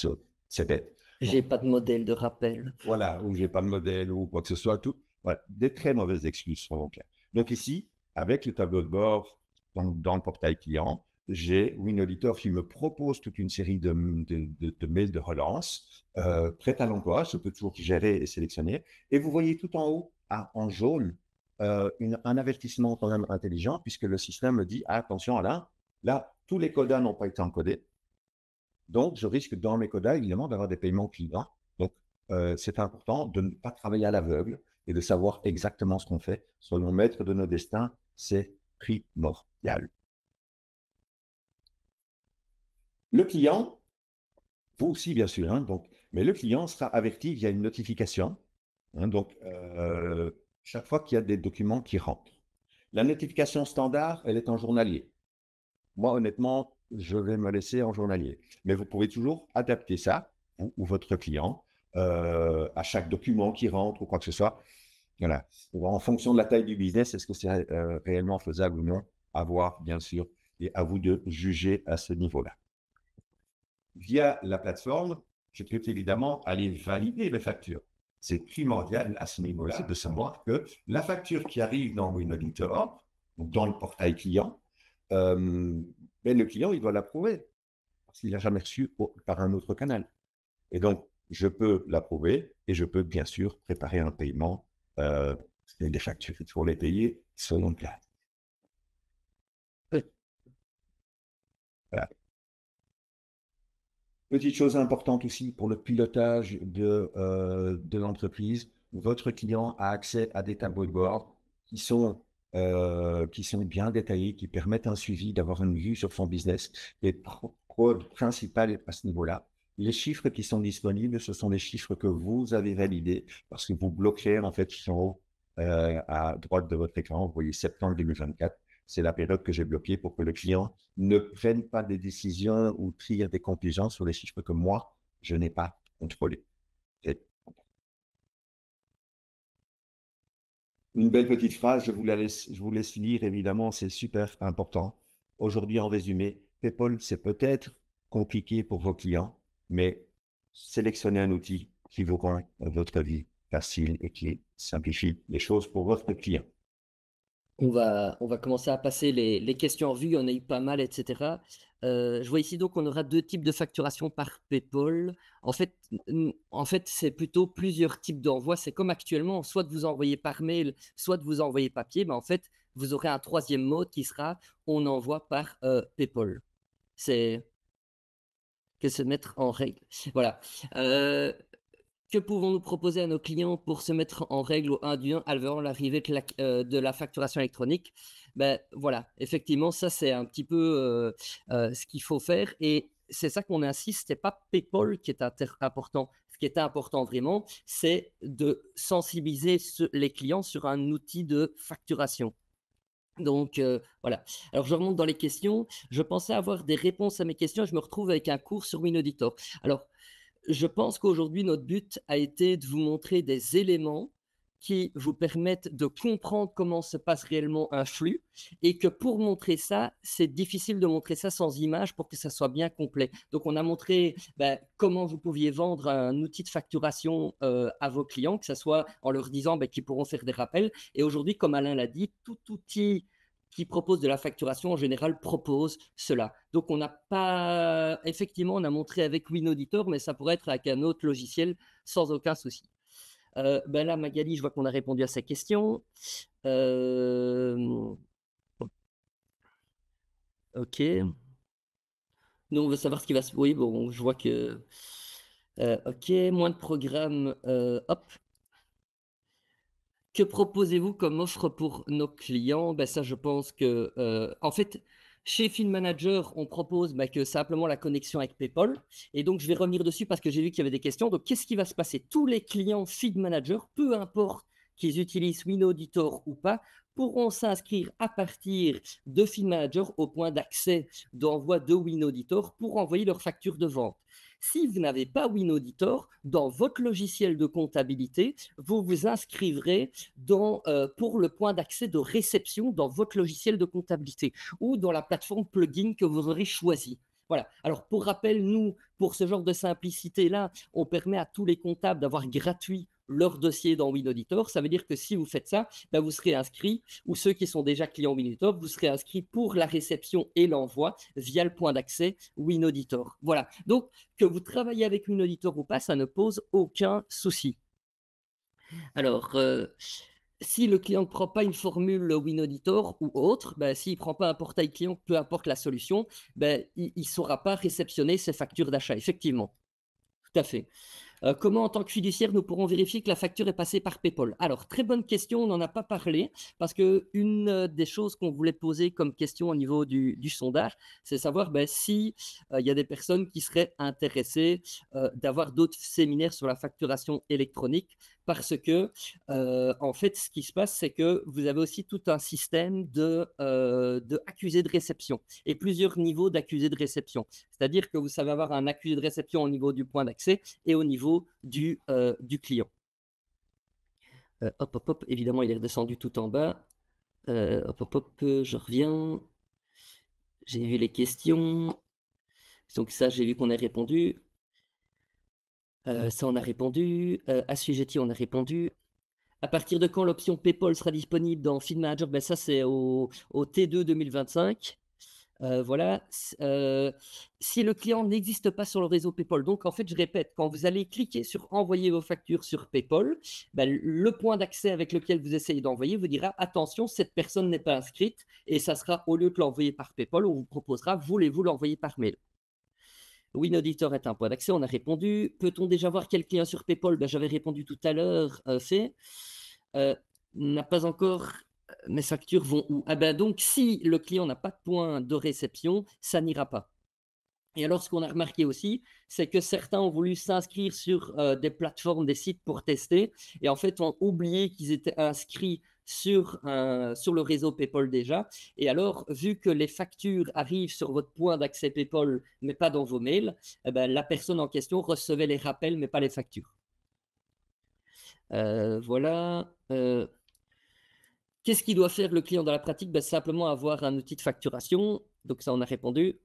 c'est bête. J'ai pas de modèle de rappel. Voilà, ou j'ai pas de modèle ou quoi que ce soit, tout. Voilà, des très mauvaises excuses sont donc là. Donc ici, avec le tableau de bord dans le portail client, j'ai WinAuditor qui me propose toute une série de mails de relance prêts à l'emploi. Je peux toujours gérer et sélectionner. Et vous voyez tout en haut, en jaune, un avertissement quand même intelligent puisque le système me dit attention là, tous les codas n'ont pas été encodés. Donc, je risque dans mes codas, évidemment, d'avoir des paiements clients. Donc, c'est important de ne pas travailler à l'aveugle et de savoir exactement ce qu'on fait. Soyons maîtres de nos destins, c'est primordial. Le client, vous aussi, bien sûr, hein, donc, mais le client sera averti via une notification. Hein, donc, chaque fois qu'il y a des documents qui rentrent. La notification standard, elle est en journalier. Moi, honnêtement, je vais me laisser en journalier. Mais vous pouvez toujours adapter ça, ou votre client, à chaque document qui rentre ou quoi que ce soit. Voilà. En fonction de la taille du business, est-ce que c'est réellement faisable ou non? À voir, bien sûr, et à vous de juger à ce niveau-là. Via la plateforme, je peux évidemment aller valider les factures. C'est primordial à ce niveau-là de savoir que la facture qui arrive dans WinAuditor, dans le portail client, mais le client, il doit l'approuver parce qu'il n'a jamais reçu par un autre canal. Et donc, je peux l'approuver et je peux bien sûr préparer un paiement. Des factures, il faut les payer selon le cas. Voilà. Petite chose importante aussi pour le pilotage de l'entreprise, votre client a accès à des tableaux de bord qui sont bien détaillés, qui permettent un suivi, d'avoir une vue sur son business. Et principal à ce niveau-là, les chiffres qui sont disponibles, ce sont les chiffres que vous avez validés parce que vous bloquez en fait en haut à droite de votre écran, vous voyez septembre 2024. C'est la période que j'ai bloquée pour que le client ne prenne pas des décisions ou tire des conclusions sur les chiffres que moi, je n'ai pas contrôlés. Une belle petite phrase, je vous laisse lire, évidemment, c'est super important. Aujourd'hui, en résumé, PayPal, c'est peut-être compliqué pour vos clients, mais sélectionnez un outil qui vous rend votre vie facile et qui simplifie les choses pour votre client. On va commencer à passer les questions en vue, il y en a eu pas mal, etc. Je vois ici donc qu'on aura deux types de facturation par PayPal. En fait, c'est plutôt plusieurs types d'envois. C'est comme actuellement, soit de vous envoyer par mail, soit de vous envoyer papier. Mais en fait, vous aurez un troisième mode qui sera on envoie par PayPal. C'est que se mettre en règle. Voilà. Que pouvons-nous proposer à nos clients pour se mettre en règle au 1 du 1 avant l'arrivée de la facturation électronique? Ben, voilà, effectivement, ça, c'est un petit peu ce qu'il faut faire. Et c'est ça qu'on insiste, ce n'est pas PayPal qui est important. Ce qui est important vraiment, c'est de sensibiliser les clients sur un outil de facturation. Donc, voilà. Alors, je remonte dans les questions. Je pensais avoir des réponses à mes questions. Je me retrouve avec un cours sur WinAuditor. Alors, je pense qu'aujourd'hui, notre but a été de vous montrer des éléments qui vous permettent de comprendre comment se passe réellement un flux et que pour montrer ça, c'est difficile de montrer ça sans image pour que ça soit bien complet. Donc, on a montré comment vous pouviez vendre un outil de facturation à vos clients, que ce soit en leur disant qu'ils pourront faire des rappels. Et aujourd'hui, comme Alain l'a dit, tout outil qui propose de la facturation, en général, propose cela. Donc, on n'a pas... Effectivement, on a montré avec WinAuditor, mais ça pourrait être avec un autre logiciel sans aucun souci. Là, Magali, je vois qu'on a répondu à sa question. OK. Nous, on veut savoir ce qui va se... Oui, bon, je vois que... OK, moins de programmes. Hop. Que proposez-vous comme offre pour nos clients? Ben ça, je pense que, en fait, chez Field Manager, on propose que simplement la connexion avec PayPal. Et donc, je vais revenir dessus parce que j'ai vu qu'il y avait des questions. Donc, qu'est-ce qui va se passer? Tous les clients Field Manager, peu importe qu'ils utilisent WinAuditor ou pas, pourront s'inscrire à partir de Field Manager au point d'accès d'envoi de WinAuditor pour envoyer leur facture de vente. Si vous n'avez pas WinAuditor, dans votre logiciel de comptabilité, vous vous inscriverez pour le point d'accès de réception dans votre logiciel de comptabilité ou dans la plateforme plugin que vous aurez choisi. Voilà. Alors, pour rappel, nous, pour ce genre de simplicité-là, on permet à tous les comptables d'avoir gratuit leur dossier dans WinAuditor. Ça veut dire que si vous faites ça, vous serez inscrit, ou ceux qui sont déjà clients WinAuditor, vous serez inscrit pour la réception et l'envoi via le point d'accès WinAuditor. Voilà. Donc, que vous travaillez avec WinAuditor ou pas, ça ne pose aucun souci. Alors, si le client ne prend pas une formule WinAuditor ou autre, s'il ne prend pas un portail client, peu importe la solution, il ne saura pas réceptionner ses factures d'achat, effectivement. Tout à fait. Comment, en tant que fiduciaire, nous pourrons vérifier que la facture est passée par PayPal? Alors, très bonne question, on n'en a pas parlé, parce qu'une des choses qu'on voulait poser comme question au niveau du sondage, c'est savoir si il y a des personnes qui seraient intéressées d'avoir d'autres séminaires sur la facturation électronique, parce que, en fait, ce qui se passe, c'est que vous avez aussi tout un système de accusés de réception et plusieurs niveaux d'accusés de réception. C'est-à-dire que vous savez avoir un accusé de réception au niveau du point d'accès et au niveau du client. Hop, hop, hop, évidemment, il est redescendu tout en bas. Hop, hop, hop, je reviens. J'ai vu les questions. Donc ça, j'ai vu qu'on a répondu. Ça, on a répondu. Assujetti, on a répondu. À partir de quand l'option PayPal sera disponible dans Field Manager? Ça, c'est au T2 2025. Voilà. Si le client n'existe pas sur le réseau PayPal, donc en fait, je répète, quand vous allez cliquer sur envoyer vos factures sur PayPal, le point d'accès avec lequel vous essayez d'envoyer vous dira attention, cette personne n'est pas inscrite, et ça sera, au lieu de l'envoyer par PayPal, on vous proposera voulez-vous l'envoyer par mail? WinAuditor est un point d'accès, on a répondu. Peut-on déjà voir quel client sur PayPal? J'avais répondu tout à l'heure, fait. N'a pas encore. Mes factures vont où? Donc, si le client n'a pas de point de réception, ça n'ira pas. Et alors, ce qu'on a remarqué aussi, c'est que certains ont voulu s'inscrire sur des plateformes, des sites pour tester, et en fait, ont oublié qu'ils étaient inscrits sur le réseau PayPal déjà. Et alors, vu que les factures arrivent sur votre point d'accès PayPal, mais pas dans vos mails, la personne en question recevait les rappels, mais pas les factures. Voilà. Qu'est-ce qu'il doit faire le client dans la pratique? Simplement avoir un outil de facturation. Donc ça, on a répondu.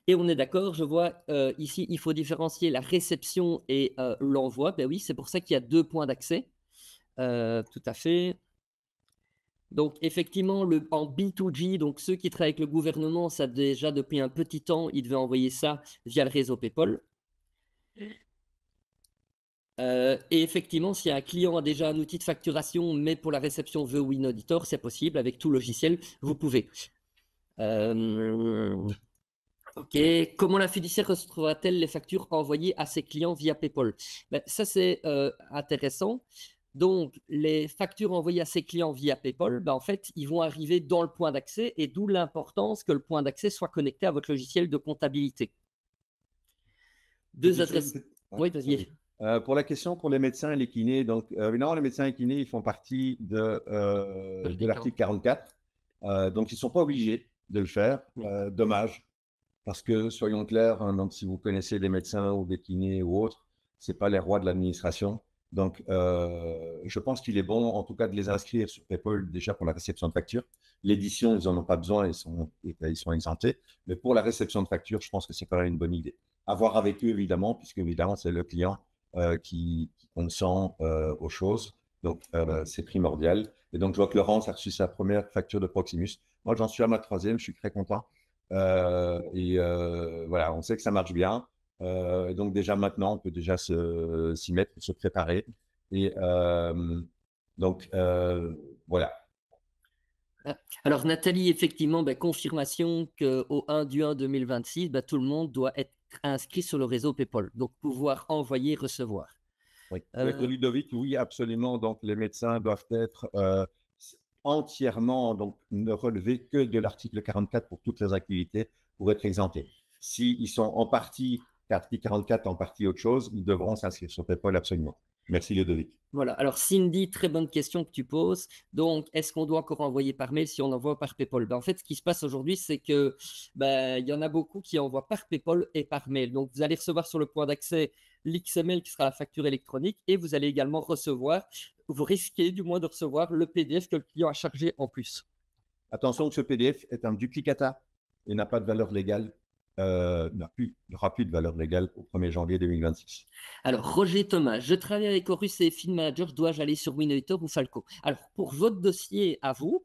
Et on est d'accord, je vois ici, il faut différencier la réception et l'envoi. Oui, c'est pour ça qu'il y a 2 points d'accès. Tout à fait. Donc effectivement, en B2G, donc ceux qui travaillent avec le gouvernement, ça déjà depuis un petit temps, ils devaient envoyer ça via le réseau PayPal. Et effectivement, si un client a déjà un outil de facturation, mais pour la réception veut WinAuditor, c'est possible, avec tout logiciel, vous pouvez. Ok, comment la fiduciaire retrouvera-t-elle les factures envoyées à ses clients via PayPal? Ça, c'est intéressant. Donc, les factures envoyées à ses clients via PayPal, en fait, ils vont arriver dans le point d'accès, et d'où l'importance que le point d'accès soit connecté à votre logiciel de comptabilité. Deux adresses. Oui, vas-y. Pour la question pour les médecins et les kinés, donc évidemment, les médecins et kinés, ils font partie de l'article 44. Donc, ils ne sont pas obligés de le faire. Dommage. Parce que, soyons clairs, hein, donc, si vous connaissez des médecins ou des kinés ou autres, ce n'est pas les rois de l'administration. Donc, je pense qu'il est bon, en tout cas, de les inscrire sur PayPal déjà pour la réception de factures. L'édition, ils n'en ont pas besoin, ils sont exemptés. Mais pour la réception de factures, je pense que c'est quand même une bonne idée. À voir avec eux, évidemment, puisque, évidemment, c'est le client qui consent aux choses. Donc, c'est primordial. Et donc, je vois que Laurence a reçu sa première facture de Proximus. Moi, j'en suis à ma 3e, je suis très content. Voilà, on sait que ça marche bien. Et donc déjà maintenant, on peut déjà s'y mettre, se préparer. Et donc voilà. Ah, alors Nathalie, effectivement, confirmation qu'au 1 du 1 2026, tout le monde doit être inscrit sur le réseau PayPal, donc pouvoir envoyer, recevoir. Oui, oui, Euh, Ludovic, oui, absolument. Donc, les médecins doivent être entièrement, donc, ne relever que de l'article 44 pour toutes les activités pour être exemptés. S'ils sont en partie article 44, en partie autre chose, ils devront s'inscrire sur PayPal absolument. Merci, Ludovic. Voilà. Alors, Cindy, très bonne question que tu poses. Donc, est-ce qu'on doit encore envoyer par mail si on envoie par PayPal? En fait, ce qui se passe aujourd'hui, c'est que il y en a beaucoup qui envoient par PayPal et par mail. Donc, vous allez recevoir sur le point d'accès l'XML qui sera la facture électronique et vous allez également recevoir, vous risquez du moins de recevoir le PDF que le client a chargé en plus. Attention, ce PDF est un duplicata et n'a pas de valeur légale, n'aura plus de valeur légale au 1er janvier 2026. Alors, Roger Thomas, je travaille avec Horus et Film Manager, dois-je aller sur Winauditor ou Falco? Alors, pour votre dossier à vous,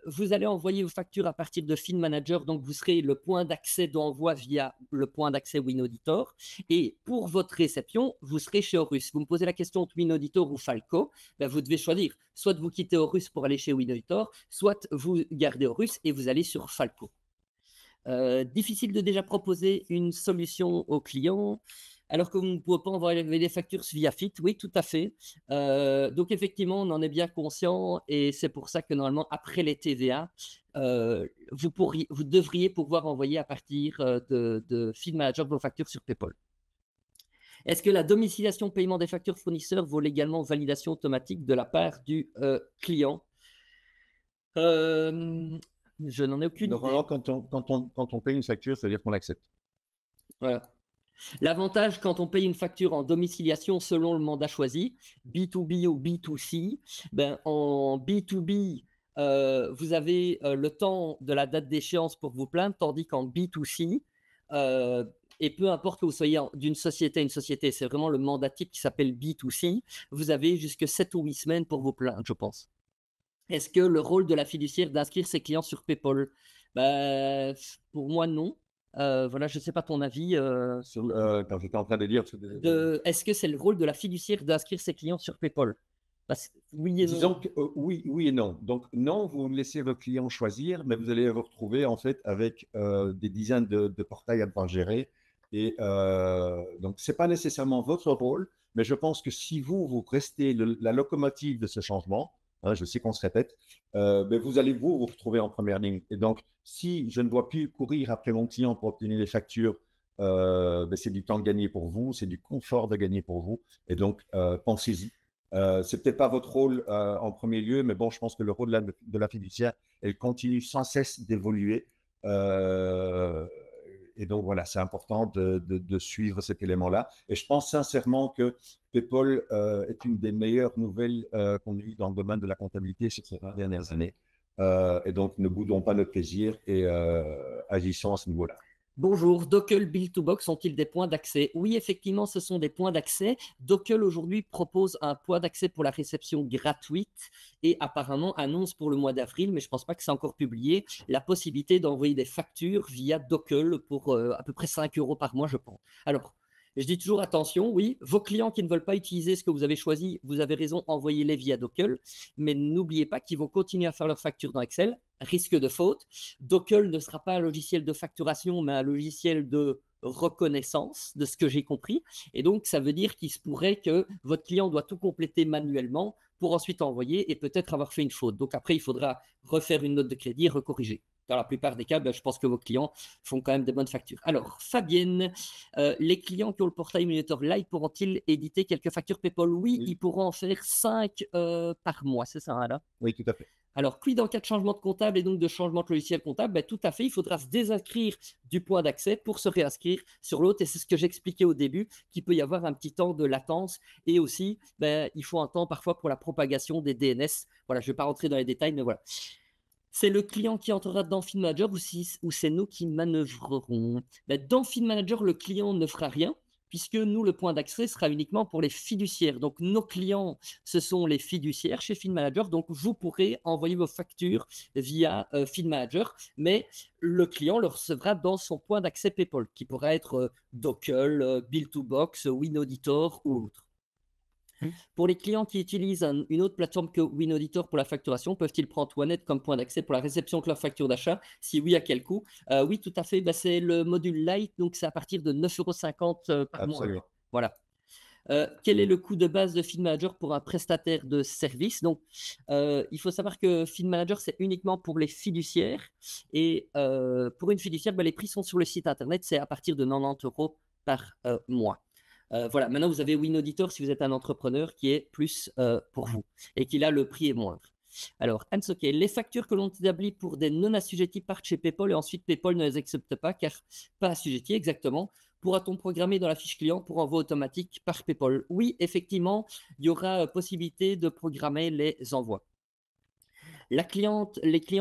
vous allez envoyer vos factures à partir de Film Manager, donc vous serez le point d'accès d'envoi via le point d'accès Winauditor. Et pour votre réception, vous serez chez Horus. Vous me posez la question entre Winauditor ou Falco, vous devez choisir soit de vous quitter Horus pour aller chez Winauditor, soit vous gardez Horus et vous allez sur Falco. Difficile de déjà proposer une solution au client alors que vous ne pouvez pas envoyer des factures via Fit. Oui, tout à fait. Donc, effectivement, on en est bien conscient et c'est pour ça que normalement, après les TVA, vous devriez pouvoir envoyer à partir de Feed Manager vos factures sur PayPal. Est-ce que la domiciliation paiement des factures fournisseurs vaut également validation automatique de la part du client? Je n'en ai aucune idée. Normalement, quand on paye une facture, ça veut dire qu'on l'accepte. Voilà. L'avantage quand on paye une facture en domiciliation selon le mandat choisi, B2B ou B2C, en B2B, vous avez le temps de la date d'échéance pour vous plaindre, tandis qu'en B2C, et peu importe que vous soyez d'une société à une société, c'est vraiment le mandat type qui s'appelle B2C, vous avez jusque 7 ou 8 semaines pour vous plaindre, je pense. Est-ce que le rôle de la fiduciaire d'inscrire ses clients sur PayPal? Pour moi, non. Voilà, je ne sais pas ton avis. Quand j'étais en train de dire. Est-ce que c'est le rôle de la fiduciaire d'inscrire ses clients sur PayPal? Oui et non. Disons que oui, oui et non. Donc, non, vous laissez vos clients choisir, mais vous allez vous retrouver en fait avec des dizaines de portails à devoir gérer. Et donc, ce n'est pas nécessairement votre rôle, mais je pense que si vous restez la locomotive de ce changement, hein, je sais qu'on se répète, vous allez vous retrouver en première ligne. Et donc, si je ne dois plus courir après mon client pour obtenir les factures, c'est du temps gagné pour vous, c'est du confort de gagner pour vous. Et donc, pensez-y. C'est peut-être pas votre rôle en premier lieu, mais bon, je pense que le rôle de la fiduciaire, elle continue sans cesse d'évoluer. Et donc voilà, c'est important de suivre cet élément-là. Et je pense sincèrement que PayPal est une des meilleures nouvelles qu'on a eues dans le domaine de la comptabilité ces 20 dernières années. Et donc, ne boudons pas notre plaisir et agissons à ce niveau-là. Bonjour, Dockle, Bill2Box sont-ils des points d'accès? Oui, effectivement, ce sont des points d'accès. Dockle aujourd'hui propose un point d'accès pour la réception gratuite et apparemment annonce pour le mois d'avril, mais je ne pense pas que c'est encore publié, la possibilité d'envoyer des factures via Dockle pour à peu près 5 € par mois, je pense. Alors, je dis toujours attention, oui, vos clients qui ne veulent pas utiliser ce que vous avez choisi, vous avez raison, envoyez-les via Dockle, mais n'oubliez pas qu'ils vont continuer à faire leurs factures dans Excel, risque de faute. Dockle ne sera pas un logiciel de facturation, mais un logiciel de reconnaissance, de ce que j'ai compris. Et donc, ça veut dire qu'il se pourrait que votre client doit tout compléter manuellement pour ensuite envoyer et peut-être avoir fait une faute. Donc après, il faudra refaire une note de crédit et recorriger. Dans la plupart des cas, je pense que vos clients font quand même des bonnes factures. Alors, Fabienne, les clients qui ont le portail Monitor Live pourront-ils éditer quelques factures PayPal? Oui, ils pourront en faire 5 par mois, c'est ça, là? Oui, tout à fait. Alors, quid en cas de changement de comptable et donc de changement de logiciel comptable? Tout à fait, il faudra se désinscrire du point d'accès pour se réinscrire sur l'autre. Et c'est ce que j'expliquais au début, qu'il peut y avoir un petit temps de latence. Et aussi, il faut un temps parfois pour la propagation des DNS. Voilà, je ne vais pas rentrer dans les détails, mais voilà. C'est le client qui entrera dans Feed Manager ou c'est nous qui manœuvrerons? Dans Feed Manager, le client ne fera rien, puisque nous, le point d'accès sera uniquement pour les fiduciaires. Donc, nos clients, ce sont les fiduciaires chez Feed Manager. Donc, vous pourrez envoyer vos factures via Feed Manager, mais le client le recevra dans son point d'accès PayPal, qui pourra être Dockle, Bill2Box, Winauditor ou autre. Pour les clients qui utilisent une autre plateforme que WinAuditor pour la facturation, peuvent-ils prendre OneNet comme point d'accès pour la réception de leur facture d'achat? Si oui, à quel coût? Oui, tout à fait. Bah, c'est le module Lite, donc c'est à partir de 9,50 € par mois. Absolument. Voilà. Quel est le coût de base de Feed Manager pour un prestataire de service? Donc, il faut savoir que Feed Manager, c'est uniquement pour les fiduciaires. Et pour une fiduciaire, bah, les prix sont sur le site internet. C'est à partir de 90 € par mois. Voilà, maintenant vous avez WinAuditor si vous êtes un entrepreneur qui est plus pour vous et qui là le prix est moindre. Alors, Hans, ok, les factures que l'on établit pour des non assujettis partent chez PayPal et ensuite PayPal ne les accepte pas car pas assujettis, exactement. Pourra-t-on programmer dans la fiche client pour envoi automatique par PayPal? Oui, effectivement, il y aura possibilité de programmer les envois. Les clients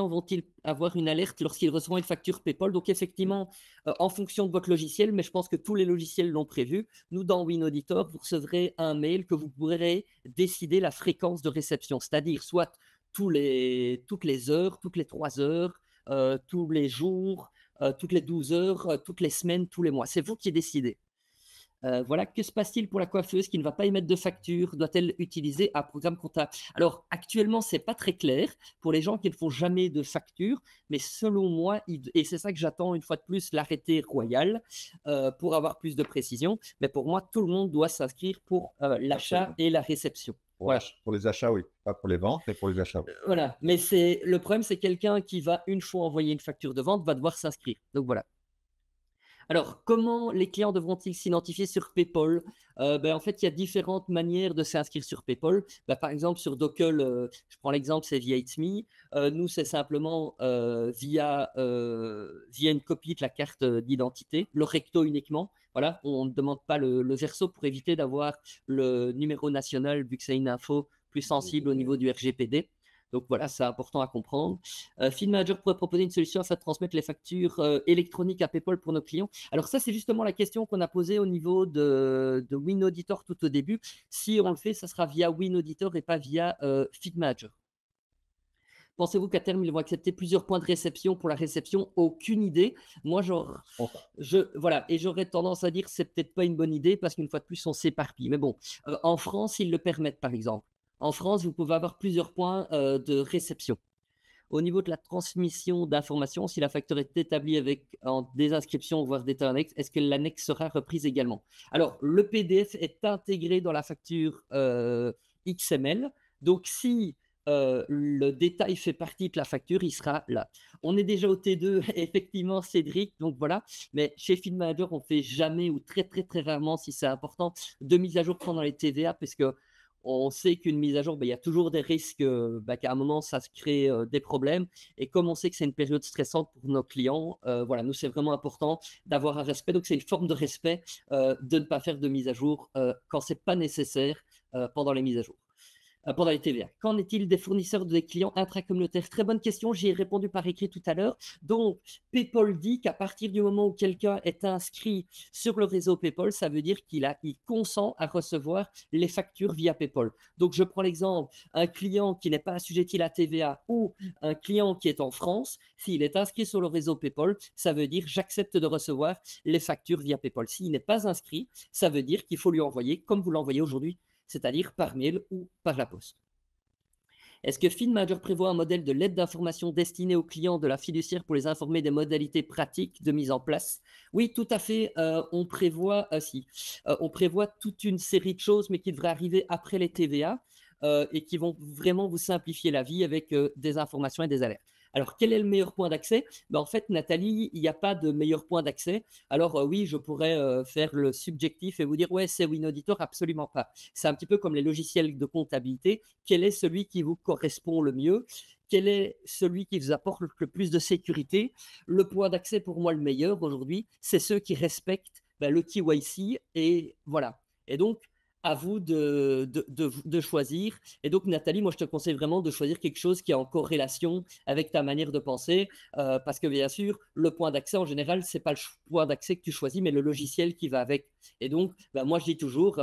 vont-ils avoir une alerte lorsqu'ils reçoivent une facture PayPal? Donc effectivement, en fonction de votre logiciel, mais je pense que tous les logiciels l'ont prévu, nous dans WinAuditor, vous recevrez un mail que vous pourrez décider la fréquence de réception, c'est-à-dire soit toutes les heures, toutes les 3 heures, tous les jours, toutes les 12 heures, toutes les semaines, tous les mois. C'est vous qui décidez. Voilà, que se passe-t-il pour la coiffeuse qui ne va pas émettre de facture? Doit-elle utiliser un programme comptable? Alors, actuellement, c'est pas très clair pour les gens qui ne font jamais de facture, mais selon moi, et c'est ça que j'attends une fois de plus, l'arrêté royal pour avoir plus de précision. Mais pour moi, tout le monde doit s'inscrire pour l'achat Absolument. et la réception. Voilà. Pour les achats, oui. Pas pour les ventes, mais pour les achats, oui. Voilà. Mais le problème, c'est quelqu'un qui va une fois envoyer une facture de vente va devoir s'inscrire. Donc voilà. Alors, comment les clients devront-ils s'identifier sur PayPal? En fait, il y a différentes manières de s'inscrire sur PayPal. Par exemple, sur Dockle, je prends l'exemple, c'est via It's Me. Nous, c'est simplement via une copie de la carte d'identité, le recto uniquement. Voilà, on ne demande pas le verso pour éviter d'avoir le numéro national, vu que c'est une info plus sensible au niveau du RGPD. Donc voilà, c'est important à comprendre. Feed Manager pourrait proposer une solution afin de transmettre les factures électroniques à PayPal pour nos clients. Alors ça, c'est justement la question qu'on a posée au niveau de WinAuditor tout au début. Si on le fait, ça sera via WinAuditor et pas via Feed Manager. Pensez-vous qu'à terme, ils vont accepter plusieurs points de réception pour la réception? Aucune idée. Moi, voilà, et j'aurais tendance à dire que c'est peut-être pas une bonne idée parce qu'une fois de plus, on s'éparpille. Mais bon, en France, ils le permettent, par exemple. En France, vous pouvez avoir plusieurs points de réception. Au niveau de la transmission d'informations, si la facture est établie avec des inscriptions, voire des annexes, est-ce que l'annexe sera reprise également? Alors, le PDF est intégré dans la facture XML. Donc, si le détail fait partie de la facture, il sera là. On est déjà au T2, effectivement, Cédric. Donc voilà. Mais chez Feed Manager, on ne fait jamais ou très, très, très rarement, si c'est important, de mise à jour pendant les TVA, parce que on sait qu'une mise à jour, il y a toujours des risques qu'à un moment, ça se crée des problèmes. Et comme on sait que c'est une période stressante pour nos clients, voilà, nous, c'est vraiment important d'avoir un respect. Donc, c'est une forme de respect de ne pas faire de mise à jour quand ce n'est pas nécessaire pendant les mises à jour. Pendant les TVA. Qu'en est-il des fournisseurs des clients intracommunautaires? Très bonne question, j'y ai répondu par écrit tout à l'heure. Donc, PayPal dit qu'à partir du moment où quelqu'un est inscrit sur le réseau PayPal, ça veut dire il consent à recevoir les factures via PayPal. Donc, je prends l'exemple, un client qui n'est pas assujetti à la TVA ou un client qui est en France, s'il est inscrit sur le réseau PayPal, ça veut dire j'accepte de recevoir les factures via PayPal. S'il n'est pas inscrit, ça veut dire qu'il faut lui envoyer, comme vous l'envoyez aujourd'hui, c'est-à-dire par mail ou par la poste. Est-ce que Feed Manager prévoit un modèle de lettre d'information destinée aux clients de la fiduciaire pour les informer des modalités pratiques de mise en place? Oui, tout à fait. On prévoit toute une série de choses, mais qui devraient arriver après les TVA et qui vont vraiment vous simplifier la vie avec des informations et des alertes. Alors, quel est le meilleur point d'accès? En fait, Nathalie, il n'y a pas de meilleur point d'accès. Alors, oui, je pourrais faire le subjectif et vous dire, ouais, c'est WinAuditor, absolument pas. C'est un petit peu comme les logiciels de comptabilité. Quel est celui qui vous correspond le mieux? Quel est celui qui vous apporte le plus de sécurité? Le point d'accès, pour moi, le meilleur aujourd'hui, c'est ceux qui respectent le KYC. Et voilà. Et donc, à vous de choisir. Et donc, Nathalie, moi, je te conseille vraiment de choisir quelque chose qui est en corrélation avec ta manière de penser, parce que bien sûr, le point d'accès, en général, ce n'est pas le point d'accès que tu choisis, mais le logiciel qui va avec. Et donc, moi, je dis toujours,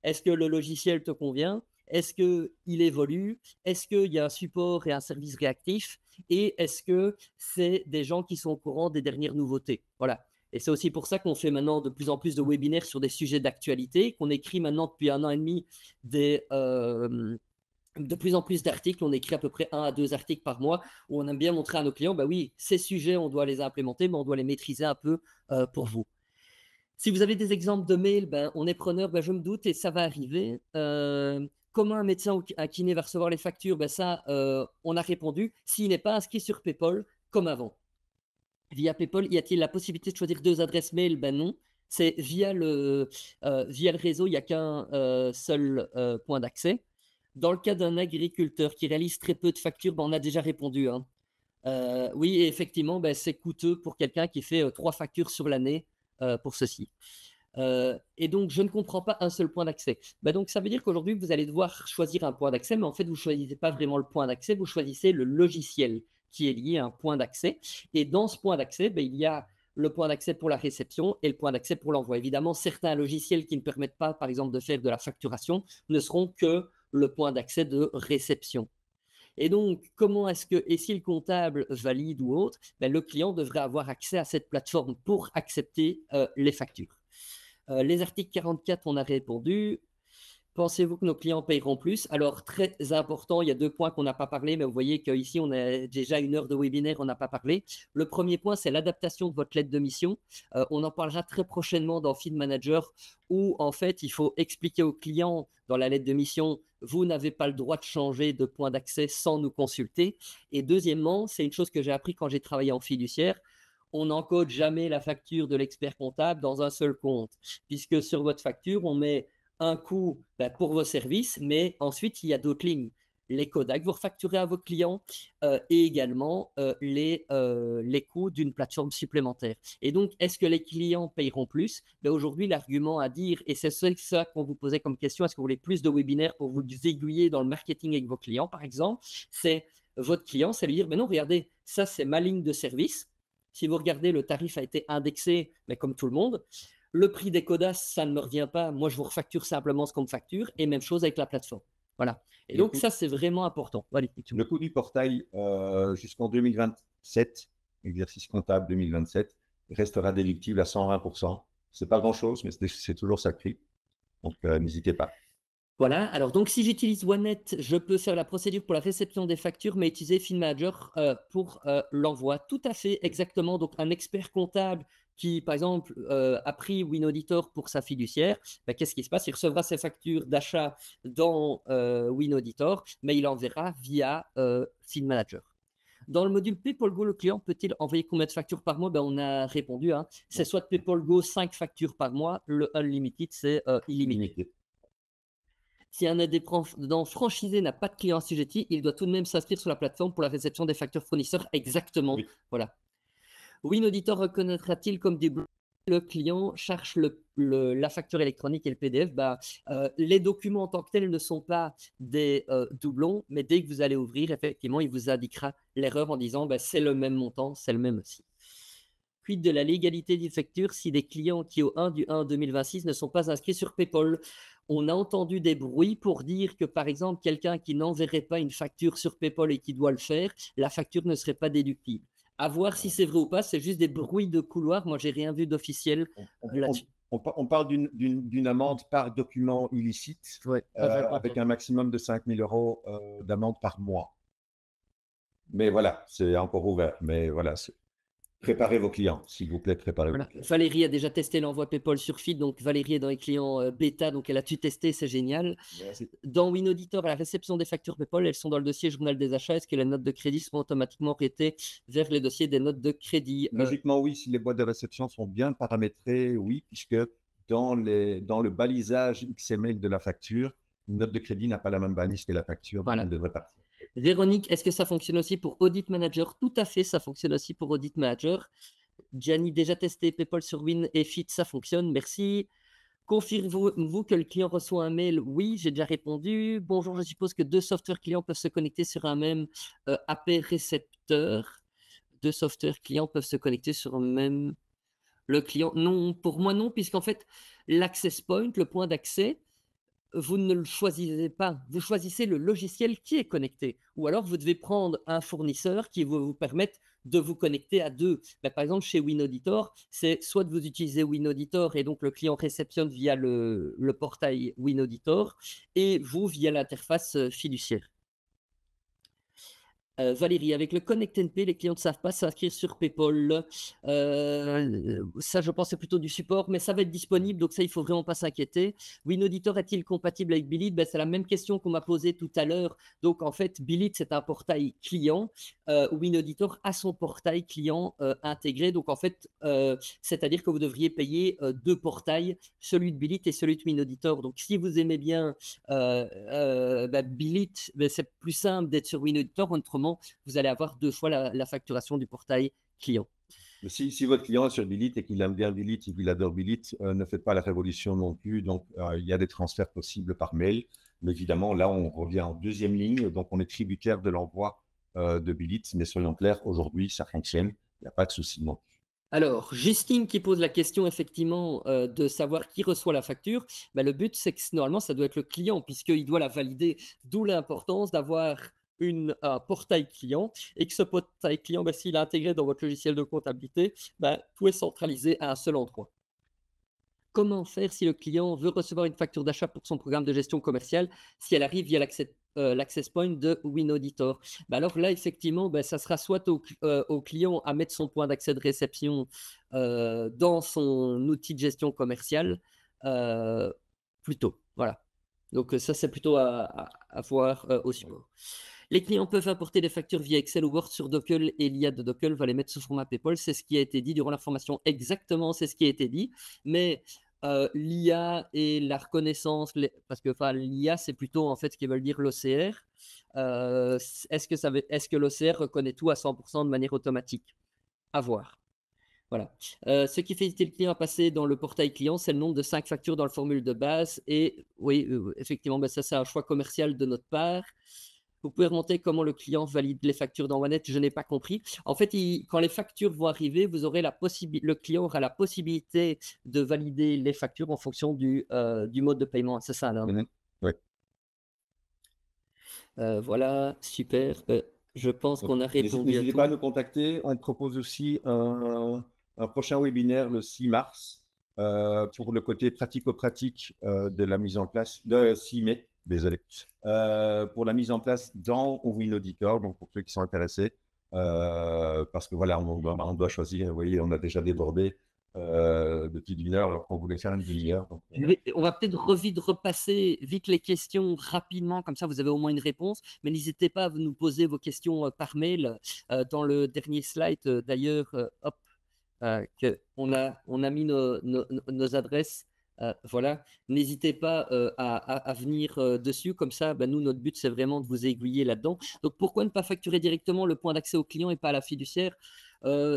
est-ce que le logiciel te convient? Est-ce qu'il évolue? Est-ce qu'il y a un support et un service réactif? Et est-ce que c'est des gens qui sont au courant des dernières nouveautés? Voilà. Et c'est aussi pour ça qu'on fait maintenant de plus en plus de webinaires sur des sujets d'actualité, qu'on écrit maintenant depuis 1 an et demi de plus en plus d'articles. On écrit à peu près 1 à 2 articles par mois où on aime bien montrer à nos clients, bah oui, ces sujets, on doit les implémenter, mais on doit les maîtriser un peu pour vous. Si vous avez des exemples de mails, ben, on est preneur, ben, je me doute, et ça va arriver. Comment un médecin ou un kiné va recevoir les factures, ben, ça, on a répondu. S'il n'est pas inscrit sur PayPal, comme avant. Via PayPal, y a-t-il la possibilité de choisir 2 adresses mail? Ben non. C'est via le réseau, il n'y a qu'un seul point d'accès. Dans le cas d'un agriculteur qui réalise très peu de factures, ben, on a déjà répondu, hein. Oui, et effectivement, ben, c'est coûteux pour quelqu'un qui fait 3 factures sur l'année pour ceci. Et donc, je ne comprends pas un seul point d'accès. Ben, donc, ça veut dire qu'aujourd'hui, vous allez devoir choisir un point d'accès, mais en fait, vous ne choisissez pas vraiment le point d'accès, vous choisissez le logiciel qui est lié à un point d'accès. Et dans ce point d'accès, ben, il y a le point d'accès pour la réception et le point d'accès pour l'envoi. Évidemment, certains logiciels qui ne permettent pas, par exemple, de faire de la facturation ne seront que le point d'accès de réception. Et donc, comment est-ce que, et si le comptable valide ou autre, ben, le client devrait avoir accès à cette plateforme pour accepter les factures. Les articles 44, on a répondu. Pensez-vous que nos clients paieront plus? Alors, très important, il y a 2 points qu'on n'a pas parlé, mais vous voyez qu'ici, on a déjà 1 heure de webinaire, on n'a pas parlé. Le premier point, c'est l'adaptation de votre lettre de mission. On en parlera très prochainement dans Feed Manager, où en fait, il faut expliquer aux clients dans la lettre de mission, vous n'avez pas le droit de changer de point d'accès sans nous consulter. Et deuxièmement, c'est une chose que j'ai appris quand j'ai travaillé en fiduciaire, on n'encode jamais la facture de l'expert comptable dans un seul compte, puisque sur votre facture, on met un coût pour vos services, mais ensuite, il y a d'autres lignes. Les codas que vous refacturez à vos clients et également les coûts d'une plateforme supplémentaire. Et donc, est-ce que les clients payeront plus? Aujourd'hui, l'argument à dire, et c'est ça qu'on vous posait comme question, est-ce que vous voulez plus de webinaires pour vous aiguiller dans le marketing avec vos clients, par exemple? C'est votre client, c'est lui dire, mais non, regardez, ça, c'est ma ligne de service. Si vous regardez, le tarif a été indexé, mais comme tout le monde. Le prix des codas, ça ne me revient pas. Moi, je vous refacture simplement ce qu'on me facture. Et même chose avec la plateforme. Voilà. Et donc, ça, c'est vraiment important. Le coût du portail jusqu'en 2027, exercice comptable 2027, restera déductible à 120%. Ce n'est pas grand-chose, mais c'est toujours sacré. Donc, n'hésitez pas. Voilà. Alors, donc, si j'utilise OneNet, je peux faire la procédure pour la réception des factures, mais utiliser FinManager pour l'envoi. Tout à fait, exactement. Donc, un expert comptable qui, par exemple, a pris WinAuditor pour sa fiduciaire, ben, qu'est-ce qui se passe? Il recevra ses factures d'achat dans WinAuditor, mais il enverra via FinManager. Dans le module PayPal Go, le client peut-il envoyer combien de factures par mois? Ben, on a répondu, hein. C'est soit PayPal Go 5 factures par mois, le Unlimited, c'est illimité. Si un indépendant franchisé n'a pas de client assujetti, il doit tout de même s'inscrire sur la plateforme pour la réception des factures fournisseurs. Exactement. Oui. Voilà. WinAuditor reconnaîtra-t-il comme des blocs le client cherche la facture électronique et le PDF? Les documents en tant que tels ne sont pas des doublons, mais dès que vous allez ouvrir, effectivement, il vous indiquera l'erreur en disant c'est le même montant, c'est le même aussi. Quid de la légalité des factures si des clients qui au 1 du 1 2026 ne sont pas inscrits sur PayPal? On a entendu des bruits pour dire que, par exemple, quelqu'un qui n'enverrait pas une facture sur PayPal et qui doit le faire, la facture ne serait pas déductible. À voir si c'est vrai ou pas, c'est juste des bruits de couloir. Moi, j'ai rien vu d'officiel là-dessus. On parle d'une amende par document illicite avec un maximum de 5 000 € d'amende par mois. Mais voilà, c'est encore ouvert. Mais voilà, préparez vos clients, s'il vous plaît, préparez vos clients. Valérie a déjà testé l'envoi PayPal sur Feed, donc Valérie est dans les clients bêta, donc elle a tout testé, c'est génial. Merci. Dans WinAuditor, à la réception des factures PayPal, elles sont dans le dossier journal des achats. Est-ce que les notes de crédit seront automatiquement orientées vers les dossiers des notes de crédit? Logiquement, oui, si les boîtes de réception sont bien paramétrées, oui, puisque dans le balisage XML de la facture, une note de crédit n'a pas la même balise que la facture, voilà. Elle devrait partir. Véronique, est-ce que ça fonctionne aussi pour Audit Manager? Tout à fait, ça fonctionne aussi pour Audit Manager. Gianni, déjà testé PayPal sur Win et Fit, ça fonctionne, merci. Confirmez-vous que le client reçoit un mail? Oui, j'ai déjà répondu. Bonjour, je suppose que 2 softwares clients peuvent se connecter sur un même AP récepteur. 2 softwares clients peuvent se connecter sur un même... Le client, non, pour moi non, puisqu'en fait, l'access point, le point d'accès, vous ne le choisissez pas. Vous choisissez le logiciel qui est connecté. Ou alors, vous devez prendre un fournisseur qui va vous permettre de vous connecter à deux. Ben, par exemple, chez WinAuditor, c'est soit de vous utiliser WinAuditor et donc le client réceptionne via le portail WinAuditor et vous via l'interface fiduciaire. Valérie, avec le Connect NP, les clients ne savent pas s'inscrire sur PayPal. Ça, je pense, c'est plutôt du support, mais ça va être disponible, donc ça, il ne faut vraiment pas s'inquiéter. WinAuditor est-il compatible avec Billit? Ben, c'est la même question qu'on m'a posée tout à l'heure. Donc, en fait, Billit, c'est un portail client. WinAuditor a son portail client intégré. Donc, en fait, c'est-à-dire que vous devriez payer deux portails, celui de Billit et celui de WinAuditor. Donc, si vous aimez bien Billit, c'est plus simple d'être sur WinAuditor. Autrement, vous allez avoir deux fois la facturation du portail client. Mais si votre client est sur Billit et qu'il aime bien Billit et qu'il adore Billit, ne faites pas la révolution non plus. Donc, il y a des transferts possibles par mail. Mais évidemment, là, on revient en deuxième ligne. Donc, on est tributaire de l'envoi de Billit. Mais soyons clairs, aujourd'hui, ça fonctionne. Il n'y a pas de souci non plus. Alors, Justine qui pose la question effectivement de savoir qui reçoit la facture, ben, le but c'est que normalement ça doit être le client puisqu'il doit la valider, d'où l'importance d'avoir un portail client et que ce portail client, ben, s'il est intégré dans votre logiciel de comptabilité, ben, tout est centralisé à un seul endroit. Comment faire si le client veut recevoir une facture d'achat pour son programme de gestion commerciale si elle arrive via l'access point de WinAuditor? Ben alors là, effectivement, ben, ça sera soit au client à mettre son point d'accès de réception dans son outil de gestion commerciale plutôt. Voilà. Donc ça, c'est plutôt à voir au support. Les clients peuvent importer des factures via Excel ou Word sur Dockle et l'IA de Dockle va les mettre sous format PayPal. C'est ce qui a été dit durant la formation. Exactement, c'est ce qui a été dit. Mais l'IA et la reconnaissance, parce que l'IA, c'est plutôt en fait ce qu'ils veulent dire l'OCR. Est-ce que l'OCR reconnaît tout à 100% de manière automatique? À voir. Voilà. Ce qui fait hésiter le client à passer dans le portail client, c'est le nombre de 5 factures dans le formule de base. Et oui, effectivement, ben ça, c'est un choix commercial de notre part. Vous pouvez remonter comment le client valide les factures dans OneNet. Je n'ai pas compris. En fait, quand les factures vont arriver, le client aura la possibilité de valider les factures en fonction du mode de paiement. C'est ça, Alain? Oui. Voilà, super. Je pense qu'on a répondu à N'hésitez tout. pas à nous contacter. On propose aussi un prochain webinaire le 6 mars pour le côté pratico-pratique de la mise en place, de 6 mai, désolé, pour la mise en place dans WinAuditor, donc pour ceux qui sont intéressés, parce que voilà, on doit choisir, vous voyez, on a déjà débordé de plus d'une heure alors qu'on voulait faire une demi-heure. On va peut-être repasser vite les questions rapidement, comme ça vous avez au moins une réponse, mais n'hésitez pas à nous poser vos questions par mail. Dans le dernier slide, d'ailleurs, hop, on a mis nos adresses. Voilà, n'hésitez pas à venir dessus, comme ça, nous, notre but, c'est vraiment de vous aiguiller là-dedans. Donc, pourquoi ne pas facturer directement le point d'accès au client et pas à la fiduciaire?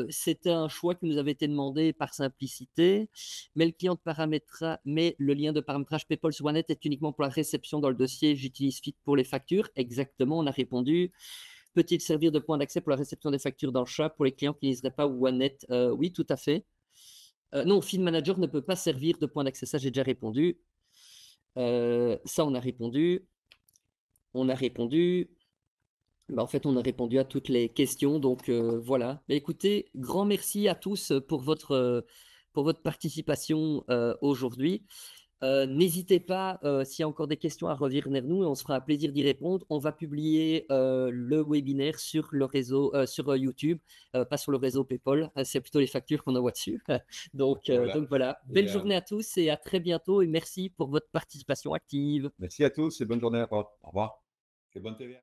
C'était un choix qui nous avait été demandé par simplicité, mais le lien de paramétrage PayPal sur OneNet est uniquement pour la réception dans le dossier. J'utilise Fit pour les factures. Exactement, on a répondu. Peut-il servir de point d'accès pour la réception des factures d'achat pour les clients qui n'utiliseraient pas OneNet? Oui, tout à fait. Non, Feed Manager ne peut pas servir de point d'accès. Ça, j'ai déjà répondu. Ça, on a répondu. On a répondu. En fait, on a répondu à toutes les questions. Donc, voilà. Écoutez, grand merci à tous pour votre participation aujourd'hui. N'hésitez pas, s'il y a encore des questions, à revenir vers nous et on se fera un plaisir d'y répondre. On va publier le webinaire sur le réseau, sur YouTube, pas sur le réseau PayPal. C'est plutôt les factures qu'on envoie dessus. Donc voilà. Belle journée à tous et à très bientôt. Et merci pour votre participation active. Merci à tous et bonne journée à toi. Au revoir. Et bonne TV.